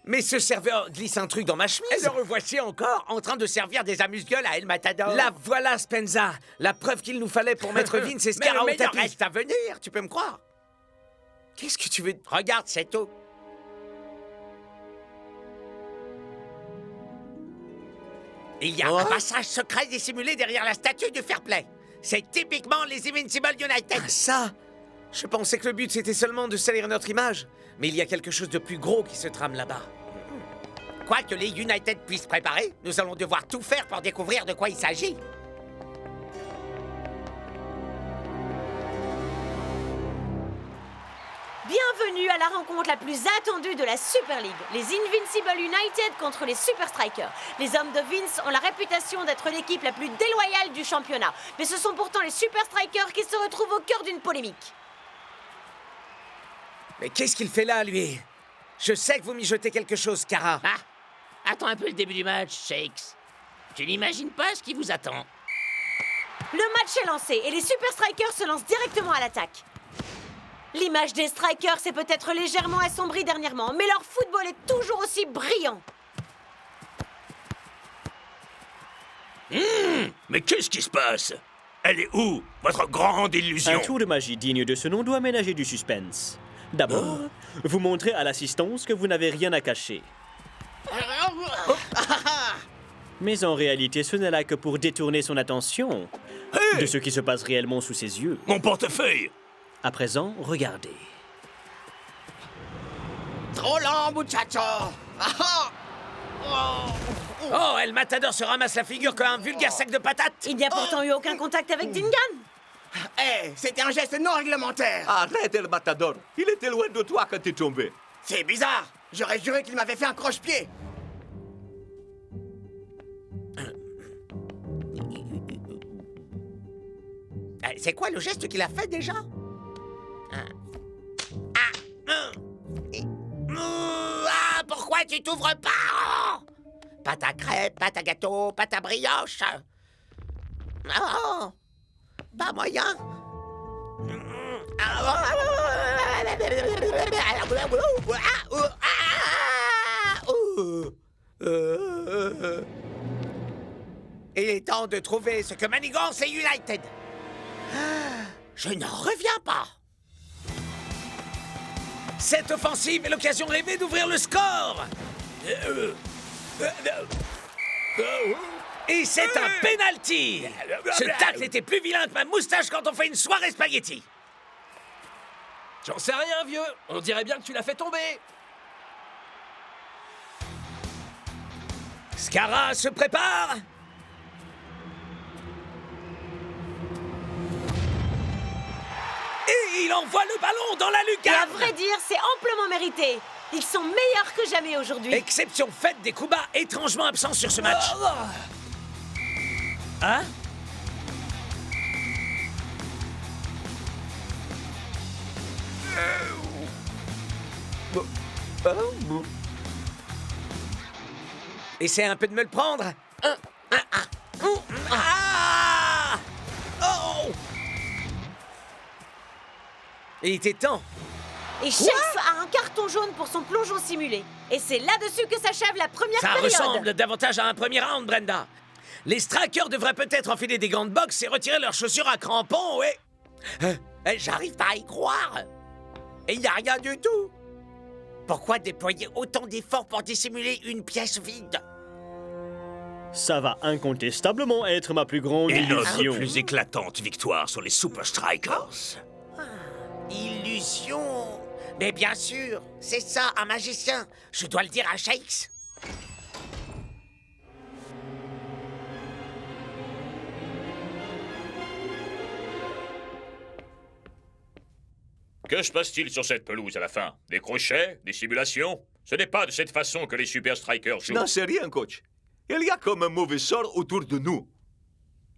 [SPEAKER 5] mais ce serveur glisse un truc dans ma chemise.
[SPEAKER 6] Et le revoici encore en train de servir des amuse-gueules à El Matador.
[SPEAKER 5] La voilà, Spenza. La preuve qu'il nous fallait pour mettre Vince et
[SPEAKER 6] Mais
[SPEAKER 5] Scarra
[SPEAKER 6] le
[SPEAKER 5] au
[SPEAKER 6] meilleur
[SPEAKER 5] tapis.
[SPEAKER 6] reste à venir, tu peux me croire.
[SPEAKER 5] Qu'est-ce que tu veux?
[SPEAKER 6] Regarde, c'est tout. Il y a un passage secret dissimulé derrière la statue du Fair Play. C'est typiquement les Invincible United.
[SPEAKER 5] Ah, ça? Je pensais que le but c'était seulement de salir notre image. Mais il y a quelque chose de plus gros qui se trame là-bas.
[SPEAKER 6] Quoi que les United puissent préparer, nous allons devoir tout faire pour découvrir de quoi il s'agit.
[SPEAKER 2] Bienvenue à la rencontre la plus attendue de la Super League. Les Invincible United contre les Super Strikers. Les hommes de Vince ont la réputation d'être l'équipe la plus déloyale du championnat. Mais ce sont pourtant les Super Strikers qui se retrouvent au cœur d'une polémique.
[SPEAKER 5] Mais qu'est-ce qu'il fait là, lui? Je sais que vous mijotez quelque chose, Kara.
[SPEAKER 12] Ah, attends un peu le début du match, Shakes. Tu n'imagines pas ce qui vous attend.
[SPEAKER 2] Le match est lancé et les Super Strikers se lancent directement à l'attaque. L'image des Strikers s'est peut-être légèrement assombrie dernièrement, mais leur football est toujours aussi brillant.
[SPEAKER 6] Mais qu'est-ce qui se passe? Elle est où, votre grande illusion?
[SPEAKER 9] Un tour de magie digne de ce nom doit ménager du suspense. D'abord, vous montrez à l'assistance que vous n'avez rien à cacher. Mais en réalité, ce n'est là que pour détourner son attention de ce qui se passe réellement sous ses yeux.
[SPEAKER 6] Mon portefeuille!
[SPEAKER 9] À présent, regardez.
[SPEAKER 3] Trop lent, muchacho!
[SPEAKER 5] Oh, El Matador se ramasse la figure comme un vulgaire sac de patates.
[SPEAKER 2] Il n'y a pourtant eu aucun contact avec Dingan.
[SPEAKER 3] Hé, c'était un geste non réglementaire.
[SPEAKER 4] Arrête, El Matador. Il était loin de toi quand t'es tombé.
[SPEAKER 3] C'est bizarre. J'aurais juré qu'il m'avait fait un croche-pied.
[SPEAKER 6] C'est quoi le geste qu'il a fait déjà? Pourquoi tu t'ouvres pas? Pâte à crêpes, pâte à gâteau, pâte à brioche. Oh, pas moyen. Il est temps de trouver ce que manigance et United. Je n'en reviens pas.
[SPEAKER 5] Cette offensive est l'occasion rêvée d'ouvrir le score. Et c'est un penalty. Ce tacle était plus vilain que ma moustache quand on fait une soirée spaghetti.
[SPEAKER 10] J'en sais rien, vieux. On dirait bien que tu l'as fait tomber.
[SPEAKER 5] Scarra se prépare. Et il envoie le ballon dans la
[SPEAKER 2] Et
[SPEAKER 5] lucarne.
[SPEAKER 2] à vrai dire, c'est amplement mérité. Ils sont meilleurs que jamais aujourd'hui.
[SPEAKER 5] Exception faite des coups bas étrangement absents sur ce match. Hein? Essaie un peu de me le prendre. Ah! Oh! Il était temps.
[SPEAKER 2] Et Shakes a un carton jaune pour son plongeon simulé. Et c'est là-dessus que s'achève la première
[SPEAKER 5] Ça
[SPEAKER 2] période.
[SPEAKER 5] ressemble davantage à un premier round, Brenda. Les strikers devraient peut-être enfiler des gants de boxe et retirer leurs chaussures à crampons, et...
[SPEAKER 6] J'arrive pas à y croire. Et il n'y a rien du tout. Pourquoi déployer autant d'efforts pour dissimuler une pièce vide?
[SPEAKER 9] Ça va incontestablement être ma plus grande
[SPEAKER 6] Et
[SPEAKER 9] illusion.
[SPEAKER 6] notre
[SPEAKER 11] Plus éclatante victoire sur les Super Strikers.
[SPEAKER 6] Illusion. Mais bien sûr, c'est ça, un magicien. Je dois le dire à Shakes.
[SPEAKER 13] Que se passe-t-il sur cette pelouse à la fin? Des crochets? Des simulations? Ce n'est pas de cette façon que les Super Strikers jouent.
[SPEAKER 4] Non, c'est rien, coach. Il y a comme un mauvais sort autour de nous.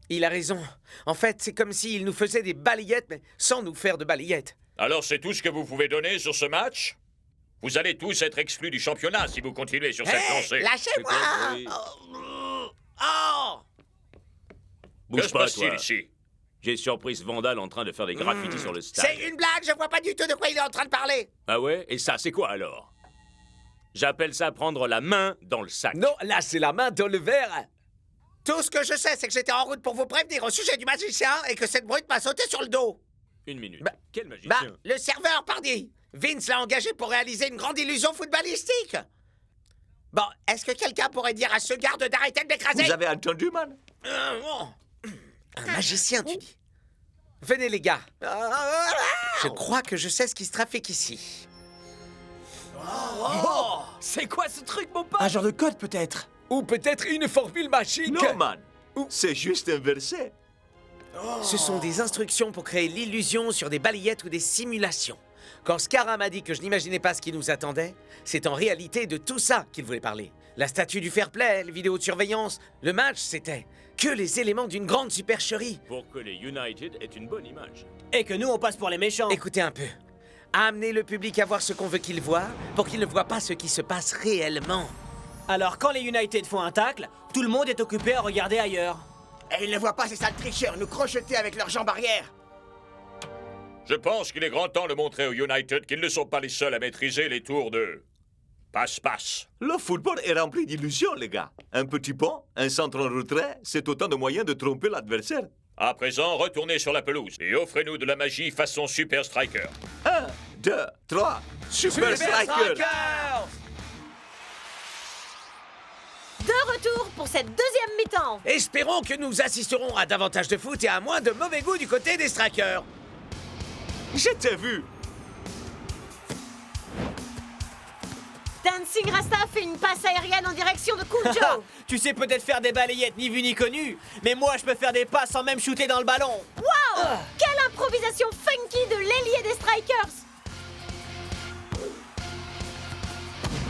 [SPEAKER 5] Il a raison. En fait, c'est comme s'il nous faisait des balayettes, mais sans nous faire de balayettes.
[SPEAKER 13] Alors c'est tout ce que vous pouvez donner sur ce match? Vous allez tous être exclus du championnat si vous continuez sur cette lancée.
[SPEAKER 3] Lâchez-moi!
[SPEAKER 2] Oh!
[SPEAKER 13] Que se passe-t-il
[SPEAKER 6] toi.
[SPEAKER 13] ici?
[SPEAKER 6] J'ai surprise Vandal en train de faire des graffitis sur le stade.
[SPEAKER 3] C'est une blague, je vois pas du tout de quoi il est en train de parler.
[SPEAKER 6] Ah ouais? Et ça, c'est quoi alors? J'appelle ça prendre la main dans le sac.
[SPEAKER 1] Non, là, c'est la main dans le verre.
[SPEAKER 3] Tout ce que je sais, c'est que j'étais en route pour vous prévenir au sujet du magicien et que cette brute m'a sauté sur le dos.
[SPEAKER 6] Une minute.
[SPEAKER 3] Bah,
[SPEAKER 6] Quel magicien?
[SPEAKER 3] Bah, le serveur, pardi. Vince l'a engagé pour réaliser une grande illusion footballistique. Bon, est-ce que quelqu'un pourrait dire à ce garde d'arrêter de m'écraser?
[SPEAKER 4] Vous avez entendu, man?
[SPEAKER 5] Un magicien, tu dis? Venez, les gars. Je crois que je sais ce qui se trafique ici.
[SPEAKER 10] C'est quoi ce truc, mon pote?
[SPEAKER 8] Un genre de code, peut-être.
[SPEAKER 1] Ou peut-être une formule magique.
[SPEAKER 4] Non, man. C'est juste un verset.
[SPEAKER 5] Ce sont des instructions pour créer l'illusion sur des balayettes ou des simulations. Quand Scarra m'a dit que je n'imaginais pas ce qui nous attendait, c'est en réalité de tout ça qu'il voulait parler. La statue du fair play, les vidéos de surveillance, le match, c'était que les éléments d'une grande supercherie.
[SPEAKER 6] Pour que les United aient une bonne image.
[SPEAKER 7] Et que nous, on passe pour les méchants.
[SPEAKER 5] Écoutez un peu. Amener le public à voir ce qu'on veut qu'il voie, pour qu'il ne voit pas ce qui se passe réellement.
[SPEAKER 7] Alors, quand les United font un tacle, tout le monde est occupé à regarder ailleurs.
[SPEAKER 3] Et ils ne voient pas ces sales tricheurs nous crocheter avec leurs jambes arrière.
[SPEAKER 13] Je pense qu'il est grand temps de montrer aux United qu'ils ne sont pas les seuls à maîtriser les tours de passe-passe.
[SPEAKER 4] Le football est rempli d'illusions, les gars. Un petit pont, un centre en retrait, c'est autant de moyens de tromper l'adversaire.
[SPEAKER 13] À présent, retournez sur la pelouse et offrez-nous de la magie façon Super Striker.
[SPEAKER 4] 1, 2, 3, Super Striker!
[SPEAKER 2] De retour pour cette deuxième mi-temps.
[SPEAKER 5] Espérons que nous assisterons à davantage de foot et à moins de mauvais goût du côté des strikers.
[SPEAKER 4] Je t'ai vu!
[SPEAKER 2] Dancing Rasta fait une passe aérienne en direction de Cool Joe.
[SPEAKER 7] Tu sais peut-être faire des balayettes ni vu ni connu, mais moi je peux faire des passes sans même shooter dans le ballon.
[SPEAKER 2] Wow! Quelle improvisation funky de l'ailier des Strikers.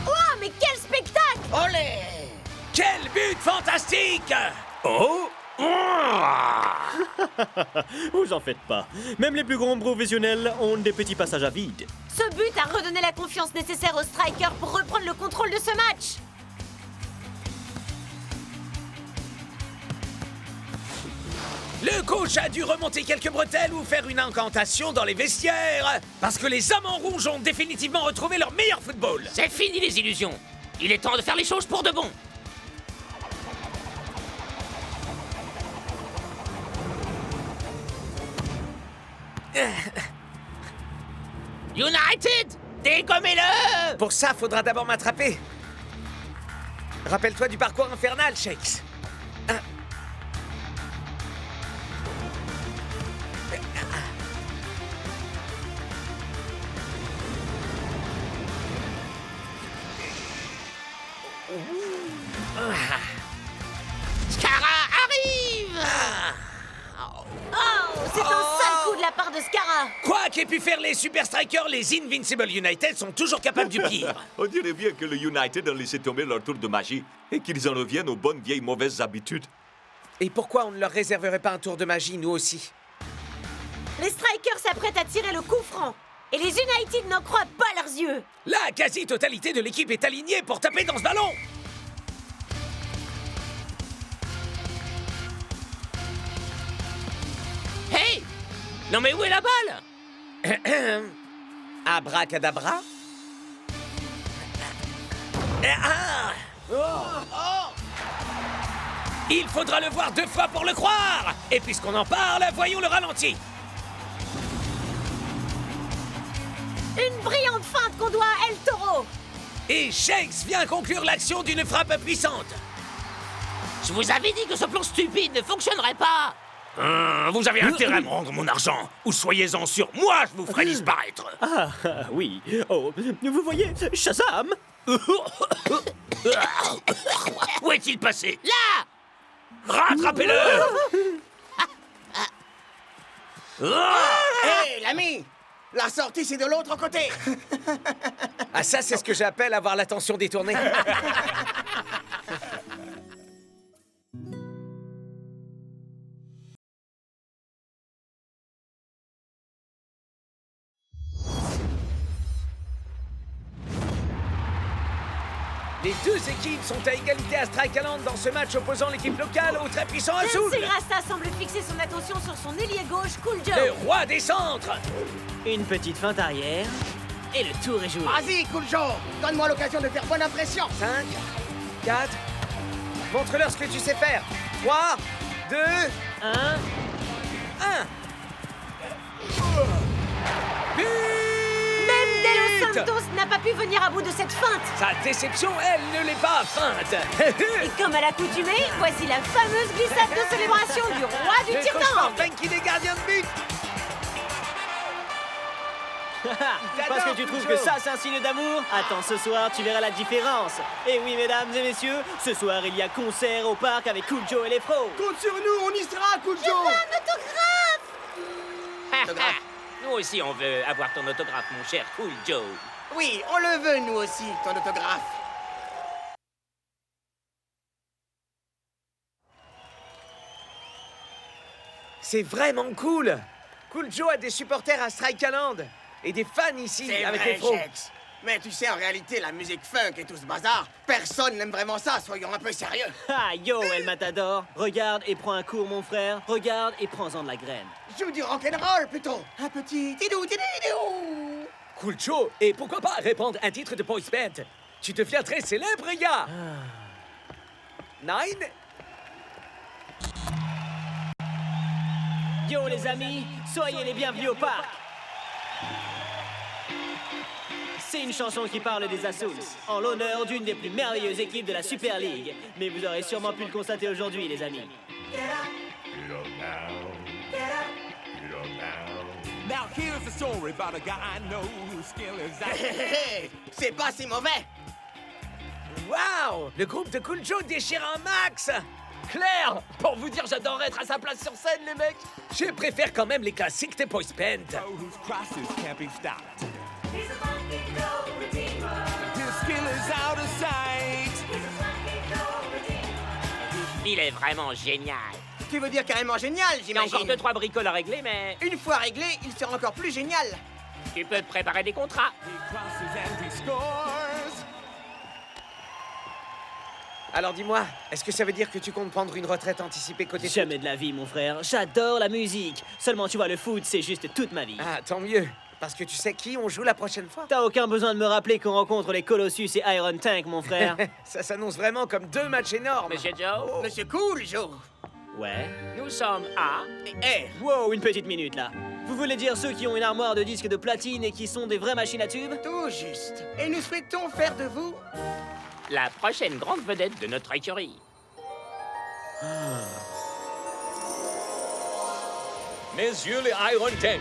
[SPEAKER 2] Wow, mais quel spectacle!
[SPEAKER 3] Olé!
[SPEAKER 5] Quel but fantastique!
[SPEAKER 6] Oh!
[SPEAKER 9] Vous en faites pas. Même les plus grands professionnels ont des petits passages à vide.
[SPEAKER 2] Ce but a redonné la confiance nécessaire aux Strikers pour reprendre le contrôle de ce match.
[SPEAKER 5] Le coach a dû remonter quelques bretelles ou faire une incantation dans les vestiaires. Parce que les hommes en rouge ont définitivement retrouvé leur meilleur football.
[SPEAKER 12] C'est fini les illusions. Il est temps de faire les choses pour de bon. United, dégommez-le!
[SPEAKER 5] Pour ça, faudra d'abord m'attraper. Rappelle-toi du parcours infernal, Shakes.
[SPEAKER 12] Scarra arrive!
[SPEAKER 2] Oh, c'est un sale coup de la part de Scarra.
[SPEAKER 5] Quoi qu'aient pu faire les Super Strikers, les Invincible United sont toujours capables du pire.
[SPEAKER 4] On dirait bien que le United a laissé tomber leur tour de magie et qu'ils en reviennent aux bonnes vieilles mauvaises habitudes.
[SPEAKER 5] Et pourquoi on ne leur réserverait pas un tour de magie, nous aussi?
[SPEAKER 2] Les Strikers s'apprêtent à tirer le coup franc. Et les United n'en croient pas leurs yeux.
[SPEAKER 5] La quasi-totalité de l'équipe est alignée pour taper dans ce ballon.
[SPEAKER 12] Hey! Non mais où est la balle?
[SPEAKER 5] Abracadabra. Il faudra le voir 2 fois pour le croire. Et puisqu'on en parle, voyons le ralenti.
[SPEAKER 2] Une brillante feinte qu'on doit à El Toro.
[SPEAKER 5] Et Shakes vient conclure l'action d'une frappe puissante.
[SPEAKER 12] Je vous avais dit que ce plan stupide ne fonctionnerait pas.
[SPEAKER 6] Vous avez intérêt à me rendre mon argent, ou soyez-en sûr, moi je vous ferai disparaître.
[SPEAKER 9] Ah, oui. Oh, vous voyez, Shazam!
[SPEAKER 6] Où est-il passé?
[SPEAKER 12] Là!
[SPEAKER 6] Rattrapez-le!
[SPEAKER 3] Hé, l'ami! La sortie, c'est de l'autre côté.
[SPEAKER 5] Ah ça, c'est ce que j'appelle avoir l'attention détournée. Les deux équipes sont à égalité à Strike Island dans ce match opposant l'équipe locale au très puissant Azul.
[SPEAKER 2] Sensei Rasta semble fixer son attention sur son ailier gauche, Cool Joe.
[SPEAKER 5] Le roi des centres.
[SPEAKER 9] Une petite feinte arrière, et le tour est joué.
[SPEAKER 3] Vas-y, Cool Joe. Donne-moi l'occasion de faire bonne impression.
[SPEAKER 5] 5, 4... Montre-leur ce que tu sais faire. 3, 2...
[SPEAKER 9] 1...
[SPEAKER 5] 1.
[SPEAKER 2] Même Delos Santos n'a pas pu venir à bout de cette feinte.
[SPEAKER 5] Sa déception, elle, ne l'est pas feinte.
[SPEAKER 2] Et comme à l'accoutumée, voici la fameuse glissade de célébration du roi du
[SPEAKER 5] Le
[SPEAKER 2] tir
[SPEAKER 5] cauchemar
[SPEAKER 2] d'angle.
[SPEAKER 5] Funky des gardiens de but.
[SPEAKER 9] Parce que tu trouves que ça, c'est un signe d'amour? Attends, ce soir, tu verras la différence. Et oui, mesdames et messieurs, ce soir, il y a concert au parc avec Cool Joe et les pros.
[SPEAKER 3] Compte sur nous, on y sera, Cool Joe.
[SPEAKER 12] Autographe. Nous aussi, on veut avoir ton autographe, mon cher Cool Joe.
[SPEAKER 3] Oui, on le veut, nous aussi, ton autographe.
[SPEAKER 5] C'est vraiment cool. Cool Joe a des supporters à Strike Island et des fans ici
[SPEAKER 3] C'est
[SPEAKER 5] avec
[SPEAKER 3] vrai,
[SPEAKER 5] les pros.
[SPEAKER 3] Jex. Mais tu sais, en réalité, la musique funk et tout ce bazar, personne n'aime vraiment ça, soyons un peu sérieux.
[SPEAKER 9] Ah, yo, El Matador. Regarde et prends un cours, mon frère. Regarde et prends-en de la graine.
[SPEAKER 3] Joue du rock'n'roll, plutôt. Un petit tidou tidou.
[SPEAKER 5] Cool Joe, et pourquoi pas répandre un titre de boys band? Tu deviens très célèbre, gars. 9.
[SPEAKER 9] Yo, les amis, soyez les bienvenus au parc. C'est une chanson qui parle des Azul, en l'honneur d'une des plus merveilleuses équipes de la Super League. Mais vous aurez sûrement pu le constater aujourd'hui, les amis.
[SPEAKER 15] Now here's a story about a guy I know whose skill is out.
[SPEAKER 3] C'est pas si mauvais.
[SPEAKER 5] Waouh! Le groupe de Cool Joe déchire un max.
[SPEAKER 10] Claire, pour vous dire, j'adorerais être à sa place sur scène, les mecs.
[SPEAKER 5] Je préfère quand même les classiques des boys band.
[SPEAKER 15] Whose crosses can't be stopped. His skill is out of sight.
[SPEAKER 12] Il est vraiment génial.
[SPEAKER 3] Tu veux dire carrément génial,
[SPEAKER 12] Il y a
[SPEAKER 3] j'imagine.
[SPEAKER 12] encore 2-3 bricoles à régler, mais
[SPEAKER 3] Une fois réglé, il sera encore plus génial.
[SPEAKER 12] tu peux te préparer des contrats.
[SPEAKER 15] He crosses and he scores.
[SPEAKER 5] Alors dis-moi, est-ce que ça veut dire que tu comptes prendre une retraite anticipée côté
[SPEAKER 9] Jamais de la vie, mon frère. J'adore la musique. Seulement, tu vois, le foot, c'est juste toute ma vie.
[SPEAKER 5] Ah, tant mieux. Parce que tu sais qui on joue la prochaine fois.
[SPEAKER 9] T'as aucun besoin de me rappeler qu'on rencontre les Colossus et Iron Tank, mon frère.
[SPEAKER 5] Ça s'annonce vraiment comme 2 matchs énormes.
[SPEAKER 12] Monsieur Joe,
[SPEAKER 3] Monsieur Cool Joe.
[SPEAKER 9] Ouais.
[SPEAKER 12] nous sommes à...
[SPEAKER 3] Eh,
[SPEAKER 9] Wow, une petite minute, là. Vous voulez dire ceux qui ont une armoire de disques de platine et qui sont des vraies machines à tubes?
[SPEAKER 3] tout juste. Et nous souhaitons faire de vous
[SPEAKER 12] la prochaine grande vedette de notre écurie.
[SPEAKER 13] Messieurs les Iron Tank,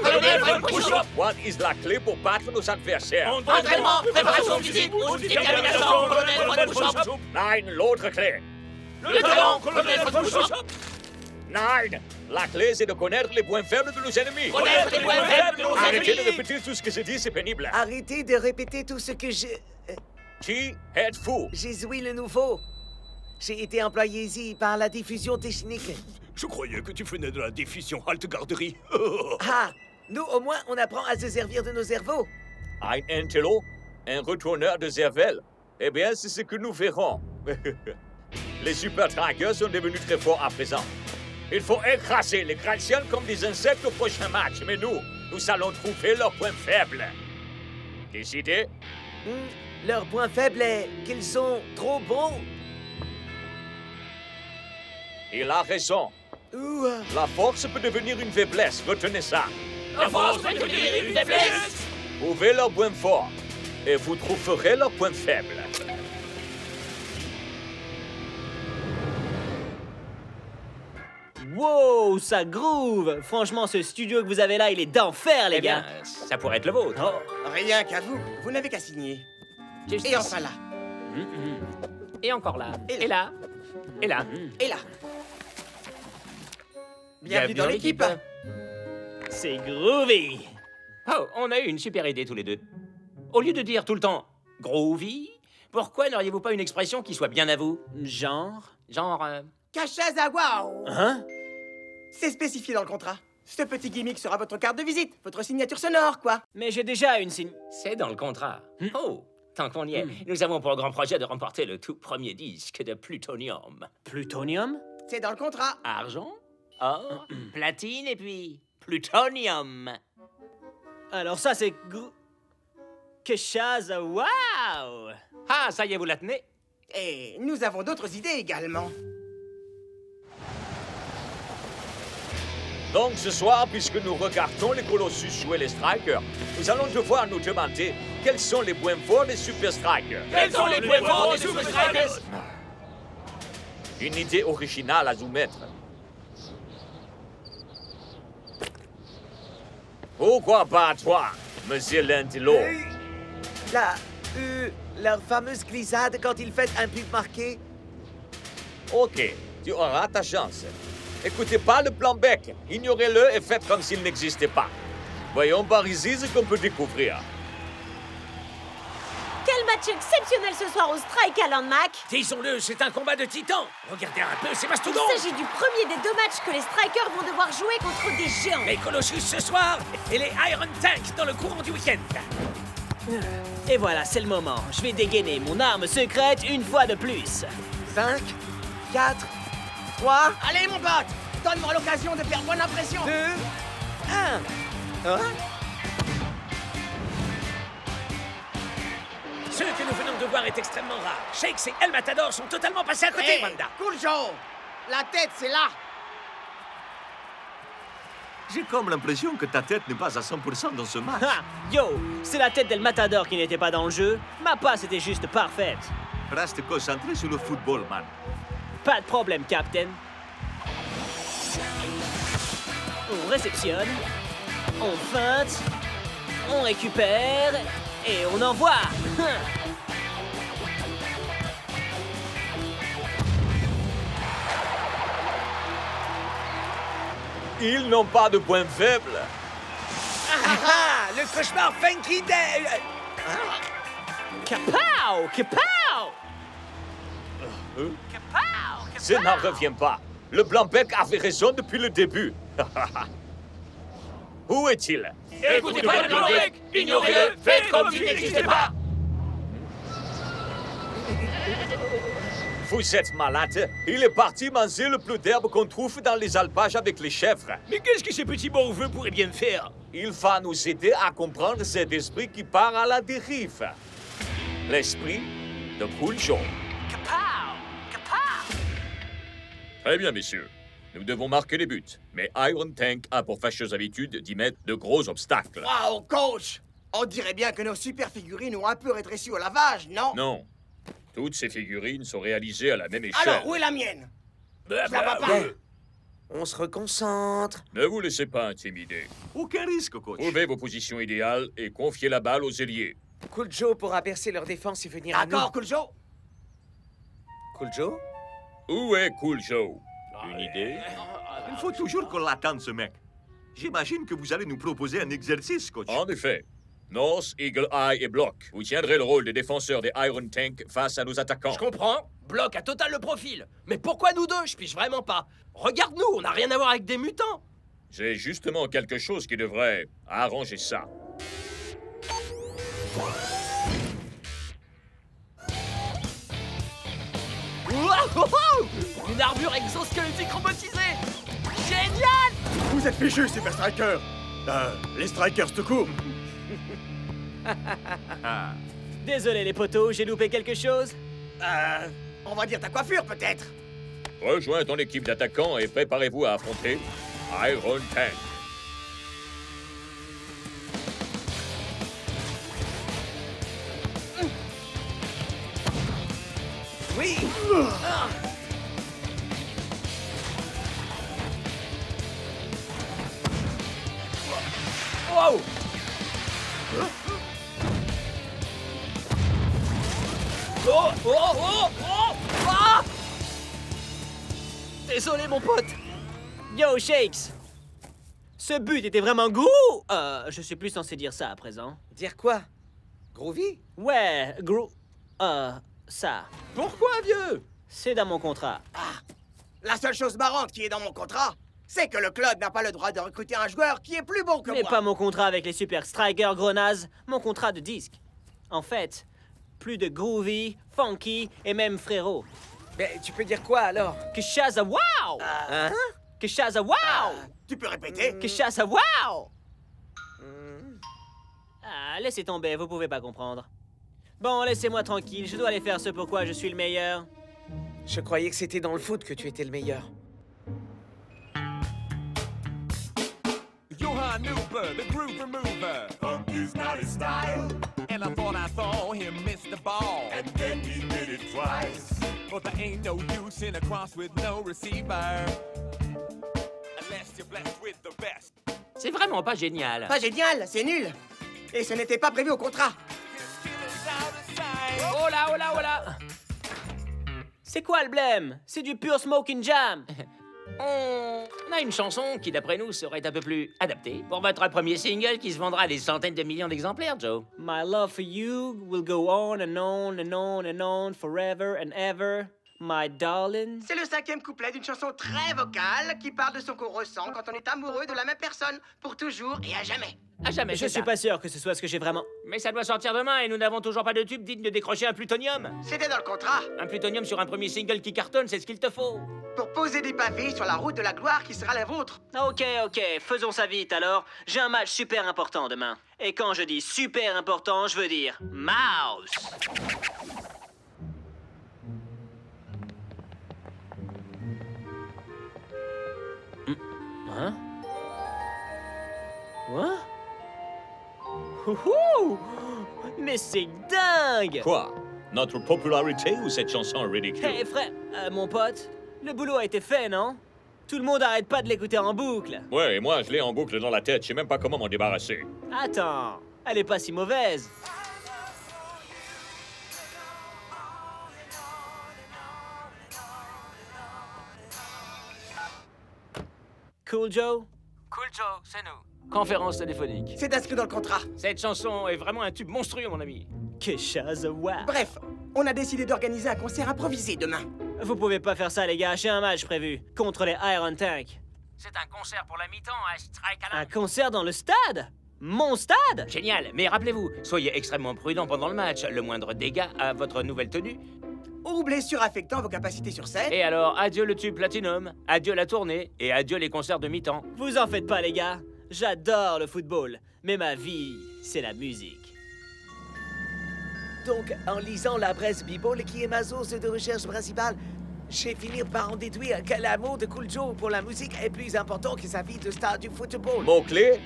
[SPEAKER 12] colonel Von Bouchon.
[SPEAKER 13] what is la clé pour battre nos adversaires?
[SPEAKER 12] Entraînement, préparation physique, détermination, colonel Von Bouchon.
[SPEAKER 13] Nine, l'autre clé.
[SPEAKER 12] Le talent, colonel Von Bouchon.
[SPEAKER 13] Nine, la clé c'est de connaître les points faibles de nos ennemis.
[SPEAKER 12] Connaître les points faibles de nos
[SPEAKER 13] Arrêtez de
[SPEAKER 12] ennemis.
[SPEAKER 13] répéter tout ce que je dis, c'est pénible.
[SPEAKER 5] Arrêtez de répéter tout ce que je...
[SPEAKER 13] Qui êtes-vous?
[SPEAKER 5] Jésus le nouveau. J'ai été employé ici par la diffusion technique.
[SPEAKER 6] Je croyais que tu venais de la diffusion halte garderie.
[SPEAKER 5] Ah, nous au moins on apprend à se servir de nos cerveaux.
[SPEAKER 13] Un intello? Un retourneur de cervelle? Eh bien, c'est ce que nous verrons. Les super trackers sont devenus très forts à présent. Il faut écraser les Graciens comme des insectes au prochain match, mais nous allons trouver leurs points faibles. Décidé?
[SPEAKER 5] Leur point faible est qu'ils sont trop bons.
[SPEAKER 13] Il a raison. La force peut devenir une faiblesse, retenez ça.
[SPEAKER 12] La force peut devenir une faiblesse.
[SPEAKER 13] Trouvez leurs points forts et vous trouverez leurs points faibles.
[SPEAKER 9] Wow, ça groove. Franchement, ce studio que vous avez là, il est d'enfer, les
[SPEAKER 12] Eh bien,
[SPEAKER 9] gars.
[SPEAKER 12] ça pourrait être le vôtre.
[SPEAKER 3] rien qu'à vous. Vous n'avez qu'à signer.
[SPEAKER 12] Juste
[SPEAKER 3] Et enfin là.
[SPEAKER 12] Et encore là. Et là. Et là.
[SPEAKER 3] Et là. Bienvenue dans l'équipe.
[SPEAKER 9] C'est groovy.
[SPEAKER 12] Oh, on a eu une super idée tous les deux. Au lieu de dire tout le temps « groovy », pourquoi n'auriez-vous pas une expression qui soit bien à vous?
[SPEAKER 9] Genre?
[SPEAKER 12] Genre...
[SPEAKER 3] Kashazawa!
[SPEAKER 9] Hein?
[SPEAKER 3] C'est spécifié dans le contrat. Ce petit gimmick sera votre carte de visite, votre signature sonore, quoi.
[SPEAKER 9] Mais j'ai déjà une signe...
[SPEAKER 12] C'est dans le contrat. Oh, tant qu'on y est, nous avons pour grand projet de remporter le tout premier disque de Plutonium.
[SPEAKER 9] Plutonium?
[SPEAKER 3] C'est dans le contrat.
[SPEAKER 12] Argent, or, platine et puis Plutonium.
[SPEAKER 9] Alors ça, c'est... Keshaza, waouh!
[SPEAKER 12] Ah, ça y est, vous la tenez?
[SPEAKER 3] Et nous avons d'autres idées également.
[SPEAKER 4] Donc ce soir, puisque nous regardons les Colossus jouer les Strikers, nous allons devoir nous demander quels sont les points forts des Super Strikers.
[SPEAKER 6] Quels sont les points forts des Super Strikers?
[SPEAKER 4] Une idée originale à soumettre. Pourquoi pas toi, monsieur Lentilo?
[SPEAKER 5] Leur fameuse glissade quand ils font un but marqué.
[SPEAKER 4] Ok, tu auras ta chance. Écoutez pas le plan bec, ignorez-le et faites comme s'il n'existait pas. Voyons par ici ce qu'on peut découvrir.
[SPEAKER 2] Quel match exceptionnel ce soir au Strike Alan Mac!
[SPEAKER 6] Disons-le, c'est un combat de titans. Regardez un peu ces mastodontes.
[SPEAKER 2] Il s'agit du premier des 2 matchs que les Strikers vont devoir jouer contre des géants.
[SPEAKER 6] Les Colossus ce soir et les Iron Tank dans le courant du week-end.
[SPEAKER 9] Et voilà, c'est le moment. Je vais dégainer mon arme secrète une fois de plus.
[SPEAKER 3] 5, 4, 3... Allez, mon pote! Donne-moi l'occasion de faire bonne impression!
[SPEAKER 5] 2, 1.
[SPEAKER 6] Ce que nous venons de voir est extrêmement rare. Shakes et El Matador sont totalement passés à côté,
[SPEAKER 3] Hey,
[SPEAKER 6] Wanda.
[SPEAKER 3] Cool Joe! La tête, c'est là!
[SPEAKER 4] J'ai comme l'impression que ta tête n'est pas à 100% dans ce match.
[SPEAKER 9] Ha! Yo, c'est la tête d'El Matador qui n'était pas dans le jeu. Ma passe était juste parfaite.
[SPEAKER 4] Reste concentré sur le football, man.
[SPEAKER 9] Pas de problème, Captain. On réceptionne, on feinte, on récupère et on envoie.
[SPEAKER 4] Ils n'ont pas de point faible.
[SPEAKER 5] Le cauchemar Funky Day.
[SPEAKER 9] Kapow! Kapow!
[SPEAKER 4] Ça n'en revient pas. Le Blanc-Bec avait raison depuis le début. Où est-il?
[SPEAKER 6] Écoutez pas le Blanc-Bec, ignorez-le, faites comme s'il n'existait pas.
[SPEAKER 4] Vous êtes malade. Il est parti manger le plus d'herbe qu'on trouve dans les alpages avec les chèvres.
[SPEAKER 6] Mais qu'est-ce que ces petits morveux pourraient bien faire?
[SPEAKER 4] Il va nous aider à comprendre cet esprit qui part à la dérive. L'esprit de Cool Joe.
[SPEAKER 13] Très bien, messieurs. Nous devons marquer les buts. Mais Iron Tank a pour fâcheuse habitude d'y mettre de gros obstacles.
[SPEAKER 3] Wow, coach! On dirait bien que nos super figurines ont un peu rétréci au lavage, non?
[SPEAKER 13] Non. Toutes ces figurines sont réalisées à la même échelle.
[SPEAKER 3] Alors, où est la mienne? Je la vois pas.
[SPEAKER 5] On se reconcentre.
[SPEAKER 13] Ne vous laissez pas intimider.
[SPEAKER 4] Aucun risque, coach.
[SPEAKER 13] Trouvez vos positions idéales et confiez la balle aux ailiers.
[SPEAKER 5] Cool Joe pourra percer leur défense et venir à nous.
[SPEAKER 3] D'accord, Cool Joe?
[SPEAKER 5] Cool Joe?
[SPEAKER 13] Où est Cool Joe? Une idée?
[SPEAKER 4] Il faut toujours qu'on l'attende, ce mec. J'imagine que vous allez nous proposer un exercice, coach.
[SPEAKER 13] En effet. North, Eagle Eye et Block. Vous tiendrez le rôle des défenseurs des Iron Tank face à nos attaquants.
[SPEAKER 10] Je comprends. Bloc a total le profil. Mais pourquoi nous deux? Je pige vraiment pas. Regarde-nous, on n'a rien à voir avec des mutants.
[SPEAKER 13] J'ai justement quelque chose qui devrait arranger ça.
[SPEAKER 10] Une armure exosquelettique robotisée. Génial!
[SPEAKER 8] Vous êtes fichus, Super Striker. Les Strikers tout court.
[SPEAKER 9] Désolé les potos, j'ai loupé quelque chose.
[SPEAKER 3] On va dire ta coiffure, peut-être.
[SPEAKER 13] Rejoins ton équipe d'attaquants et préparez-vous à affronter Iron Tank.
[SPEAKER 5] Oui!
[SPEAKER 10] Wow! Oh! Oh! Oh! Oh! Ah! Désolé, mon pote.
[SPEAKER 9] Yo, Shakes! Ce but était vraiment gros. Je suis plus censé dire ça à présent.
[SPEAKER 5] Dire quoi? Groovy?
[SPEAKER 9] Ouais, gros. Ça.
[SPEAKER 10] Pourquoi, vieux?
[SPEAKER 9] C'est dans mon contrat.
[SPEAKER 3] La seule chose marrante qui est dans mon contrat, c'est que le club n'a pas le droit de recruter un joueur qui est plus bon que
[SPEAKER 9] Mais
[SPEAKER 3] moi.
[SPEAKER 9] pas mon contrat avec les super strikers, gros naze. Mon contrat de disque. En fait, plus de groovy, funky et même frérot.
[SPEAKER 5] Mais tu peux dire quoi alors?
[SPEAKER 9] Que Shaza wow!
[SPEAKER 5] Hein?
[SPEAKER 9] Que Shaza wow!
[SPEAKER 3] Tu peux répéter?
[SPEAKER 9] Que Shaza wow! Laissez tomber, vous pouvez pas comprendre. Bon, laissez-moi tranquille, je dois aller faire ce pourquoi je suis le meilleur.
[SPEAKER 5] Je croyais que c'était dans le foot que tu étais le meilleur.
[SPEAKER 15] Johan Newber, the groove remover. Funky's not his style. And I saw him miss the ball. And then he did it twice. But there ain't no use in a cross with no receiver. Unless you're blessed with the best.
[SPEAKER 12] C'est vraiment pas génial.
[SPEAKER 3] Pas génial, c'est nul. Et ce n'était pas prévu au contrat.
[SPEAKER 9] Oh là, oh là, oh là! C'est quoi le blême? C'est du pur smoking jam!
[SPEAKER 12] On a une chanson qui, d'après nous, serait un peu plus adaptée pour votre premier single qui se vendra à des centaines de millions d'exemplaires, Joe.
[SPEAKER 9] My love for you will go on and on and on and on forever and ever, my darling.
[SPEAKER 3] C'est le 5e couplet d'une chanson très vocale qui parle de ce qu'on ressent quand on est amoureux de la même personne, pour toujours et à jamais.
[SPEAKER 12] À jamais,
[SPEAKER 9] Je suis pas sûr que ce soit ce que j'ai vraiment...
[SPEAKER 12] Mais ça doit sortir demain et nous n'avons toujours pas de tube digne de décrocher un plutonium.
[SPEAKER 3] C'était dans le contrat.
[SPEAKER 12] Un plutonium sur un premier single qui cartonne, c'est ce qu'il te faut.
[SPEAKER 3] Pour poser des pavés sur la route de la gloire qui sera la vôtre.
[SPEAKER 9] Ok, faisons ça vite alors. J'ai un match super important demain. Et quand je dis super important, je veux dire mouse. Hein? Quoi? Ouhou! Mais c'est dingue!
[SPEAKER 4] Quoi? Notre popularité ou cette chanson ridicule?
[SPEAKER 9] Hey frère, mon pote, le boulot a été fait, non? Tout le monde arrête pas de l'écouter en boucle.
[SPEAKER 4] Ouais, et moi je l'ai en boucle dans la tête, je sais même pas comment m'en débarrasser.
[SPEAKER 9] Attends, elle est pas si mauvaise. Cool Joe?
[SPEAKER 14] Cool Joe, c'est nous.
[SPEAKER 12] Conférence téléphonique.
[SPEAKER 3] C'est inscrit dans le contrat.
[SPEAKER 12] Cette chanson est vraiment un tube monstrueux, mon ami.
[SPEAKER 9] Que chose, wow.
[SPEAKER 3] Bref, on a décidé d'organiser un concert improvisé demain.
[SPEAKER 9] Vous pouvez pas faire ça, les gars, j'ai un match prévu. Contre les Iron Tank.
[SPEAKER 14] C'est un concert pour la mi-temps à Strike Alarm.
[SPEAKER 9] Un concert dans le stade? Mon stade?
[SPEAKER 12] Génial, mais rappelez-vous, soyez extrêmement prudent pendant le match. Le moindre dégât à votre nouvelle tenue.
[SPEAKER 3] Ou blessure affectant vos capacités sur scène.
[SPEAKER 12] Et alors, adieu le tube Platinum, adieu la tournée et adieu les concerts de mi-temps.
[SPEAKER 9] Vous en faites pas, les gars. J'adore le football, mais ma vie, c'est la musique.
[SPEAKER 5] Donc, en lisant la presse Bebop, qui est ma source de recherche principale, j'ai fini par en déduire que l'amour de Cool Joe pour la musique est plus important que sa vie de star du football.
[SPEAKER 4] Mot-clé?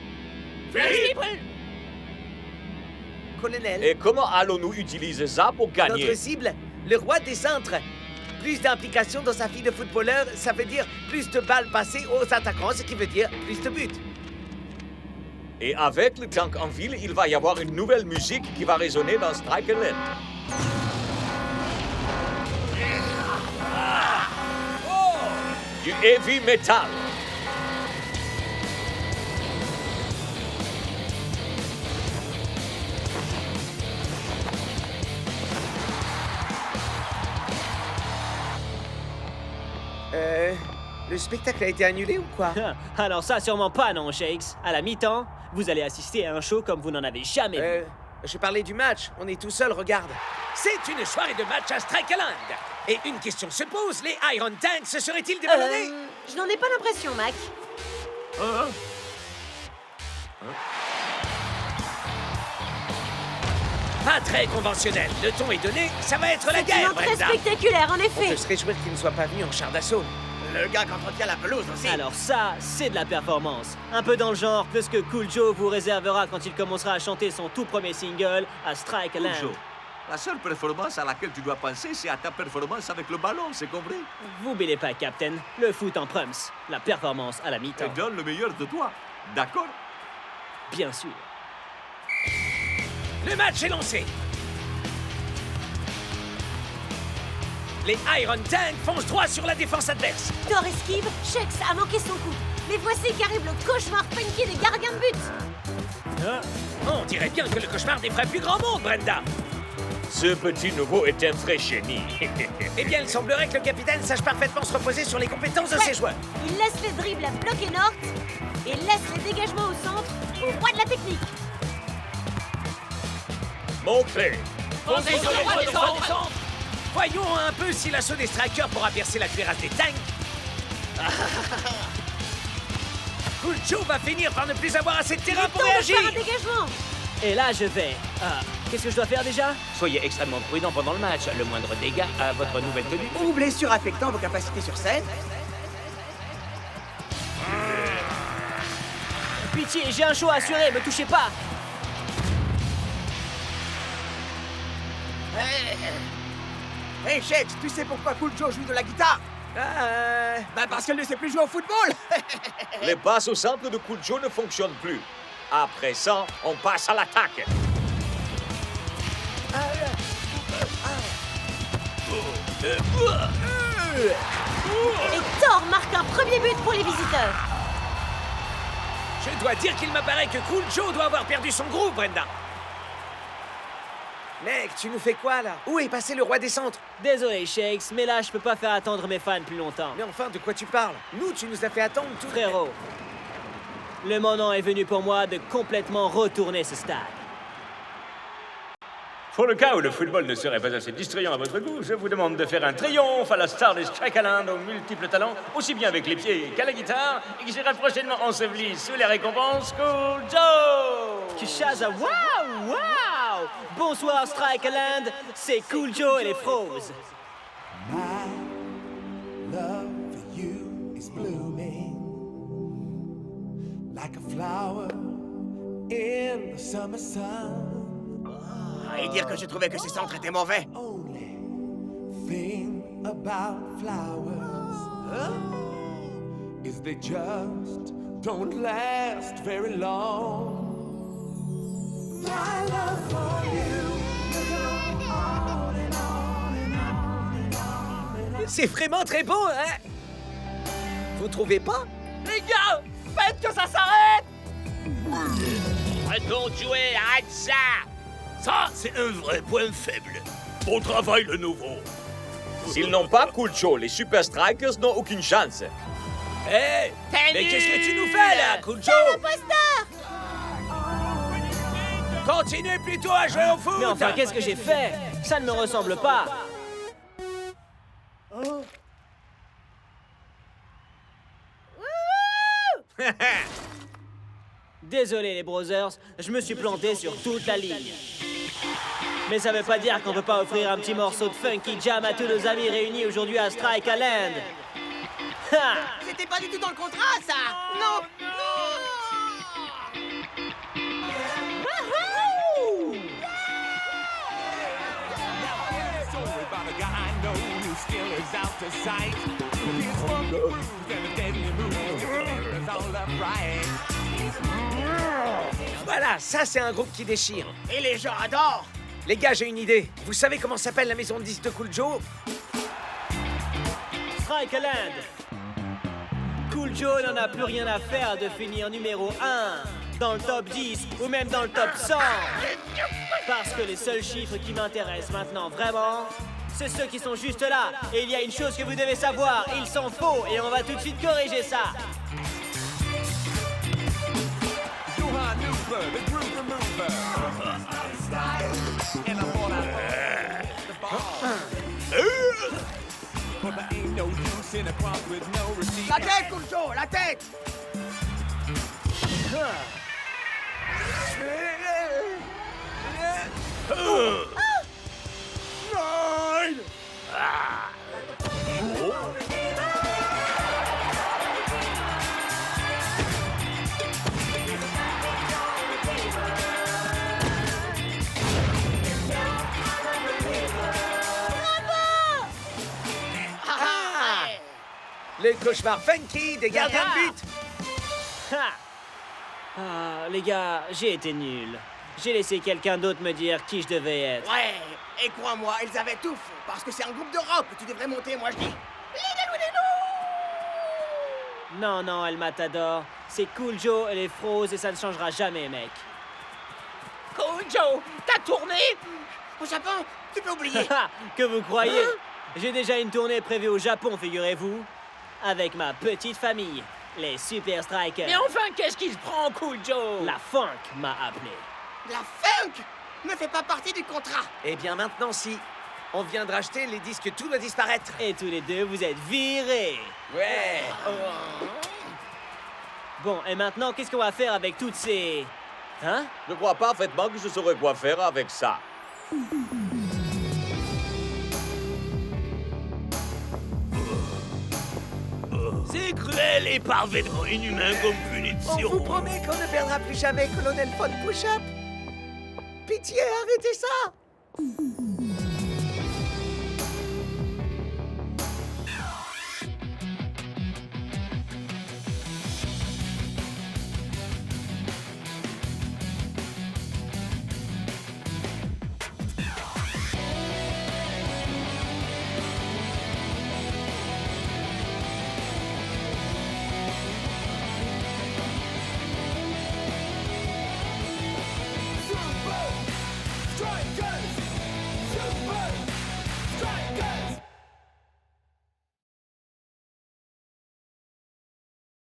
[SPEAKER 5] Colonel.
[SPEAKER 4] Et comment allons-nous utiliser ça pour gagner?
[SPEAKER 5] Notre cible, le roi des centres. Plus d'implication dans sa vie de footballeur, ça veut dire plus de balles passées aux attaquants, ce qui veut dire plus de buts.
[SPEAKER 4] Et avec le tank en ville, il va y avoir une nouvelle musique qui va résonner dans Strike Alarm. Du heavy metal.
[SPEAKER 5] Le spectacle a été annulé ou quoi?
[SPEAKER 9] Alors ça, sûrement pas, non, Shakes. À la mi-temps, vous allez assister à un show comme vous n'en avez jamais vu.
[SPEAKER 5] Je parlais du match. On est tout seul, regarde.
[SPEAKER 1] C'est une soirée de match à Strike Island. Et une question se pose, les Iron Tanks se seraient-ils déballonnés?
[SPEAKER 2] Je n'en ai pas l'impression, Mac.
[SPEAKER 1] Pas très conventionnel. Le ton est donné, ça va être la
[SPEAKER 2] C'est une
[SPEAKER 1] guerre,
[SPEAKER 2] entrée
[SPEAKER 1] Brenda.
[SPEAKER 2] spectaculaire, en
[SPEAKER 5] On
[SPEAKER 2] effet.
[SPEAKER 5] peut se réjouir qu'il ne soit pas venu en char d'assaut.
[SPEAKER 3] Le gars qui entretient la pelouse aussi.
[SPEAKER 9] Alors ça, c'est de la performance. Un peu dans le genre que ce que Cool Joe vous réservera quand il commencera à chanter son tout premier single à Strike Alarm.
[SPEAKER 11] Joe, la seule performance à laquelle tu dois penser, c'est à ta performance avec le ballon, c'est compris?
[SPEAKER 9] Vous bêlez pas, Captain. Le foot en prums. La performance à la mi-temps.
[SPEAKER 11] Et donne le meilleur de toi, d'accord?
[SPEAKER 9] Bien sûr.
[SPEAKER 1] Le match est lancé. Les Iron Tanks foncent droit sur la défense adverse.
[SPEAKER 2] Thor esquive, Shex a manqué son coup. Mais voici qu'arrive le cauchemar Funky des gardiens de but.
[SPEAKER 6] On dirait bien que le cauchemar des vrais plus grands mondes, Brenda.
[SPEAKER 13] Ce petit nouveau est un vrai génie.
[SPEAKER 5] Eh bien, il semblerait que le capitaine sache parfaitement se reposer sur les compétences de ses joueurs.
[SPEAKER 2] Il laisse les dribbles à Block et Nort et laisse les dégagements au centre au roi de la technique.
[SPEAKER 13] Montrez.
[SPEAKER 5] Voyons un peu si l'assaut des strikers pourra percer la cuirasse des tanks. Cool Joe va finir par ne plus avoir assez de terrain pour réagir.
[SPEAKER 2] Faire un dégagement.
[SPEAKER 9] Et là, je vais... qu'est-ce que je dois faire déjà?
[SPEAKER 12] Soyez extrêmement prudent pendant le match. Le moindre dégât à votre nouvelle tenue.
[SPEAKER 3] Ou blessure affectant vos capacités sur scène.
[SPEAKER 9] Pitié, j'ai un show à assurer, me touchez pas.
[SPEAKER 3] Hey Shakes, tu sais pourquoi Cool Joe joue de la guitare? Bah parce qu'elle ne sait plus jouer au football.
[SPEAKER 4] Les passes au centre de Cool Joe ne fonctionnent plus. Après ça, on passe à l'attaque.
[SPEAKER 2] Et Thor marque un premier but pour les visiteurs.
[SPEAKER 5] Je dois dire qu'il m'apparaît que Cool Joe doit avoir perdu son groupe, Brenda. Mec, tu nous fais quoi, là? Où est passé le roi des centres?
[SPEAKER 9] Désolé, Shakes, mais là, je peux pas faire attendre mes fans plus longtemps.
[SPEAKER 5] Mais enfin, de quoi tu parles? Nous, tu nous as fait attendre tout...
[SPEAKER 9] Frérot, le moment est venu pour moi de complètement retourner ce stade.
[SPEAKER 16] Pour le cas où le football ne serait pas assez distrayant à votre goût, je vous demande de faire un triomphe à la star des Strikeland aux multiples talents, aussi bien avec les pieds qu'à la guitare, et qui sera prochainement enseveli sous les récompenses Cool Joe!
[SPEAKER 9] Kishaza, waouh, waouh! Bonsoir Strikeland, c'est Cool Joe et les Froze.
[SPEAKER 15] My love for you is blooming like a flower in the summer sun.
[SPEAKER 3] Et dire que je trouvais que ces centres étaient mauvais.
[SPEAKER 15] Only thing about flowers is they just don't last very long. My love for you will go on and on and on and on.
[SPEAKER 5] C'est vraiment très beau, hein? Vous trouvez pas?
[SPEAKER 7] Les gars, faites que ça s'arrête!
[SPEAKER 12] Arrêtons de jouer, arrête ça!
[SPEAKER 6] Ça, c'est un vrai point faible. Bon travail, le nouveau.
[SPEAKER 4] S'ils n'ont pas Cool Joe, les Super Strikers n'ont aucune chance.
[SPEAKER 5] Hé! Mais qu'est-ce que tu nous fais, là, Cool Joe? Continuez plutôt à jouer au foot!
[SPEAKER 9] Mais enfin, qu'est-ce que j'ai fait? Ça ne me ressemble pas. Désolé les brothers, je me suis planté sur toute la ligne. Mais ça veut pas dire qu'on peut pas offrir un petit morceau de funky jam à tous nos amis réunis aujourd'hui à Strikeland.
[SPEAKER 3] C'était pas du tout dans le contrat, ça. Non,
[SPEAKER 5] Voilà, ça c'est un groupe qui déchire.
[SPEAKER 3] Et les gens adorent.
[SPEAKER 5] Les gars, j'ai une idée. Vous savez comment s'appelle la maison de disques de Cool Joe?
[SPEAKER 9] Strikeland. Cool Joe n'en a plus rien à faire de finir numéro 1 dans le top 10 ou même dans le top 100. Parce que les seuls chiffres qui m'intéressent maintenant vraiment, c'est ceux qui sont juste là. Et il y a une chose que vous devez savoir, ils sont faux et on va tout de suite corriger ça.
[SPEAKER 3] La tête, Cool Joe, la tête.
[SPEAKER 5] Le cauchemar funky des gardiens de but.
[SPEAKER 9] Les gars, j'ai été nul. J'ai laissé quelqu'un d'autre me dire qui je devais être.
[SPEAKER 3] Ouais, et crois-moi, ils avaient tout faux. Parce que c'est un groupe de rock que tu devrais monter, moi je dis.
[SPEAKER 9] Non, non, El Matador. C'est Cool Joe et les Froze et ça ne changera jamais, mec.
[SPEAKER 12] Cool Joe, t'as tourné?
[SPEAKER 3] Au Japon, tu peux oublier.
[SPEAKER 9] Que vous croyez? J'ai déjà une tournée prévue au Japon, figurez-vous. Avec ma petite famille, les Super Strikers.
[SPEAKER 12] Mais enfin, qu'est-ce qu'il se prend, Cool Joe?
[SPEAKER 9] La funk m'a appelé.
[SPEAKER 3] La funk ne fait pas partie du contrat.
[SPEAKER 5] Eh bien maintenant, si. On vient de racheter les disques, tout doit disparaître.
[SPEAKER 9] Et tous les deux, vous êtes virés.
[SPEAKER 5] Ouais.
[SPEAKER 9] Bon, et maintenant, qu'est-ce qu'on va faire avec toutes ces... Hein?
[SPEAKER 4] Ne crois pas parfaitement que je saurais quoi faire avec ça.
[SPEAKER 6] C'est cruel et parfaitement inhumain comme punition.
[SPEAKER 5] On vous promet qu'on ne perdra plus jamais Colonel Von Push-Up. Pitié, arrêtez ça.